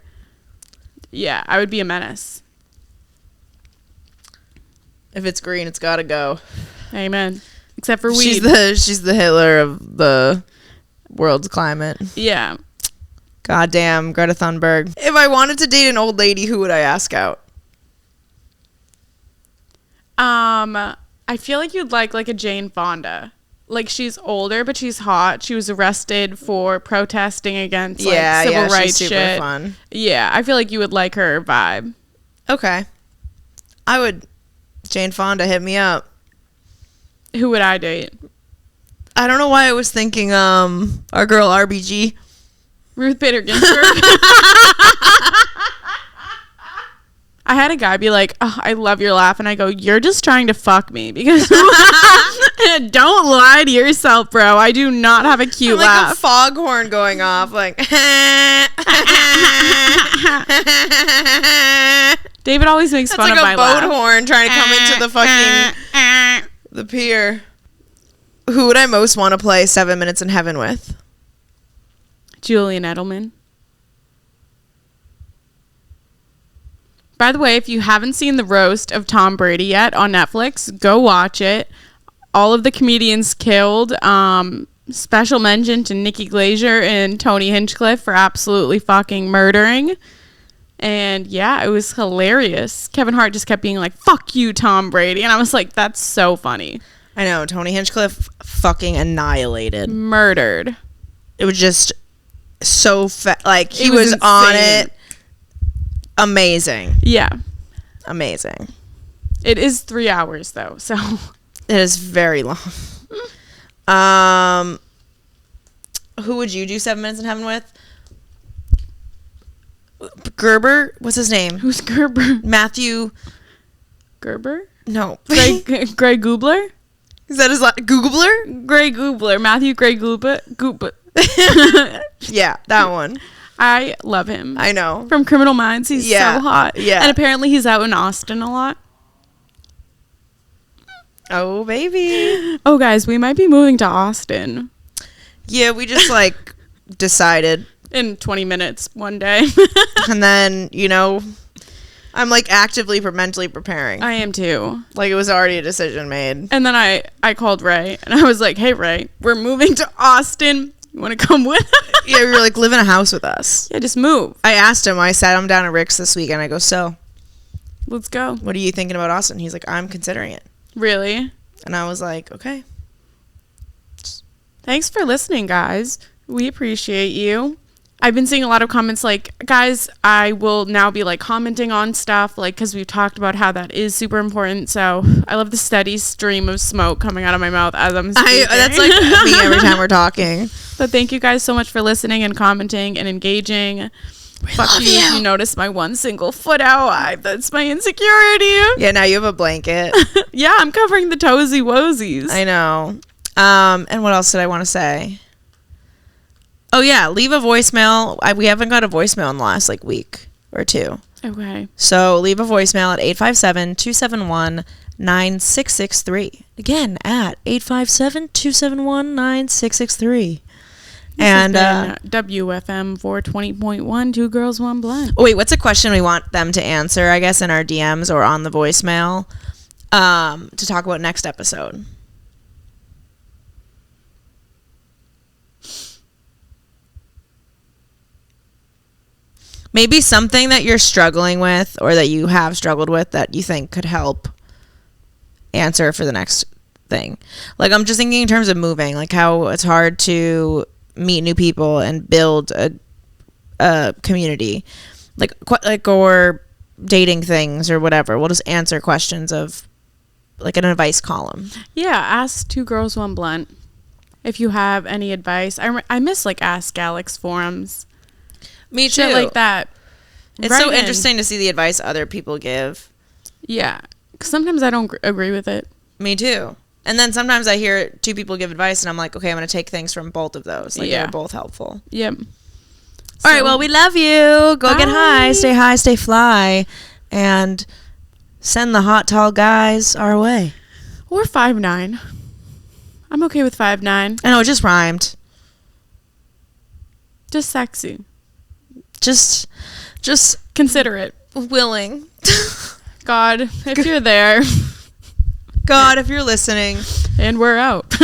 [SPEAKER 2] Yeah, I would be a menace.
[SPEAKER 3] If it's green, it's gotta go.
[SPEAKER 2] Amen. Except for weed.
[SPEAKER 3] She's the Hitler of the world's climate.
[SPEAKER 2] Yeah.
[SPEAKER 3] Goddamn, Greta Thunberg. If I wanted to date an old lady, who would I ask out?
[SPEAKER 2] I feel like you'd like a Jane Fonda. Like she's older, but she's hot. She was arrested for protesting against civil rights
[SPEAKER 3] she's
[SPEAKER 2] shit.
[SPEAKER 3] super fun.
[SPEAKER 2] Yeah, I feel like you would like her vibe.
[SPEAKER 3] Okay. I would. Jane Fonda, hit me up.
[SPEAKER 2] Who would I date?
[SPEAKER 3] I don't know why I was thinking our girl RBG.
[SPEAKER 2] Ruth Bader Ginsburg. I had a guy be like, oh, I love your laugh. And I go, you're just trying to fuck me. Because don't lie to yourself, bro. I do not have a cute laugh.
[SPEAKER 3] Like a foghorn going off. Like.
[SPEAKER 2] David always makes fun of my laugh.
[SPEAKER 3] It's like a boat horn trying to come into the fucking the pier. Who would I most want to play 7 Minutes in Heaven with?
[SPEAKER 2] Julian Edelman. By the way, if you haven't seen the roast of Tom Brady yet on Netflix, go watch it. All of the comedians killed. Special mention to Nikki Glaser and Tony Hinchcliffe for absolutely fucking murdering. And yeah, it was hilarious. Kevin Hart just kept being like, fuck you, Tom Brady. And I was like, that's so funny.
[SPEAKER 3] I know. Tony Hinchcliffe fucking annihilated.
[SPEAKER 2] Murdered.
[SPEAKER 3] It was just so like he
[SPEAKER 2] was
[SPEAKER 3] was on
[SPEAKER 2] insane.
[SPEAKER 3] it. Amazing.
[SPEAKER 2] Yeah.
[SPEAKER 3] Amazing.
[SPEAKER 2] It is 3 hours though, so
[SPEAKER 3] it is very long. Who would you do 7 Minutes in Heaven with? Gerber? What's his name?
[SPEAKER 2] Who's Gerber?
[SPEAKER 3] Matthew
[SPEAKER 2] Gerber?
[SPEAKER 3] No.
[SPEAKER 2] Greg Goobler?
[SPEAKER 3] Is that his Googler?
[SPEAKER 2] Grey Goobler. Matthew Grey Goobler.
[SPEAKER 3] Yeah, that one.
[SPEAKER 2] I love him.
[SPEAKER 3] I know.
[SPEAKER 2] From Criminal Minds, he's so hot.
[SPEAKER 3] Yeah.
[SPEAKER 2] And apparently he's out in Austin a lot.
[SPEAKER 3] Oh, baby.
[SPEAKER 2] Oh, guys, we might be moving to Austin.
[SPEAKER 3] Yeah, we just decided.
[SPEAKER 2] In 20 minutes one day.
[SPEAKER 3] And then, I'm actively mentally preparing.
[SPEAKER 2] I am too.
[SPEAKER 3] It was already a decision made.
[SPEAKER 2] And then I called Ray and I was like, hey, Ray, we're moving to Austin. You want to come with us?
[SPEAKER 3] Yeah, we were live in a house with us.
[SPEAKER 2] Yeah, just move.
[SPEAKER 3] I asked him, I sat him down at Rick's this week and I go, so,
[SPEAKER 2] let's go.
[SPEAKER 3] what are you thinking about Austin? He's like, I'm considering it.
[SPEAKER 2] Really?
[SPEAKER 3] And I was like, okay.
[SPEAKER 2] Thanks for listening, guys. We appreciate you. I've been seeing a lot of comments guys, I will now be commenting on stuff because we've talked about how that is super important. So I love the steady stream of smoke coming out of my mouth as I'm speaking.
[SPEAKER 3] That's me every time we're talking.
[SPEAKER 2] But thank you guys so much for listening and commenting and engaging. Fuck you if you notice my one single foot out. That's my insecurity.
[SPEAKER 3] Yeah, now you have a blanket.
[SPEAKER 2] Yeah, I'm covering the toesy woesies.
[SPEAKER 3] I know. And what else did I want to say? Oh, yeah. Leave a voicemail. We haven't got a voicemail in the last, week or two.
[SPEAKER 2] Okay.
[SPEAKER 3] So leave a voicemail at 857-271-9663. Again, at 857-271-9663. And
[SPEAKER 2] WFM 420.1, 2 girls, 1 blunt.
[SPEAKER 3] Oh, wait, what's a question we want them to answer, I guess, in our DMs or on the voicemail to talk about next episode? Maybe something that you're struggling with or that you have struggled with that you think could help answer for the next thing. Like, I'm just thinking in terms of moving, like how it's hard to meet new people and build a community, like or dating things or whatever. We'll just answer questions of like an advice column.
[SPEAKER 2] Yeah, ask 2 girls 1 blunt if you have any advice. I miss like Ask Alex forums.
[SPEAKER 3] Me too.
[SPEAKER 2] Shit like that.
[SPEAKER 3] It's
[SPEAKER 2] Write
[SPEAKER 3] so
[SPEAKER 2] in.
[SPEAKER 3] interesting to see the advice other people give.
[SPEAKER 2] Yeah, 'cause sometimes I don't agree with it.
[SPEAKER 3] Me too. And then sometimes I hear 2 people give advice and I'm like, okay, I'm going to take things from both of those. Like, they're both helpful.
[SPEAKER 2] Yep.
[SPEAKER 3] All right, well, we love you. Go get high, stay fly, and send the hot, tall guys our way.
[SPEAKER 2] Or 5'9". I'm okay with 5'9".
[SPEAKER 3] I know, it just rhymed.
[SPEAKER 2] Just sexy.
[SPEAKER 3] Just
[SPEAKER 2] Consider it.
[SPEAKER 3] willing.
[SPEAKER 2] God, if you're there.
[SPEAKER 3] God, if you're listening.
[SPEAKER 2] And we're out.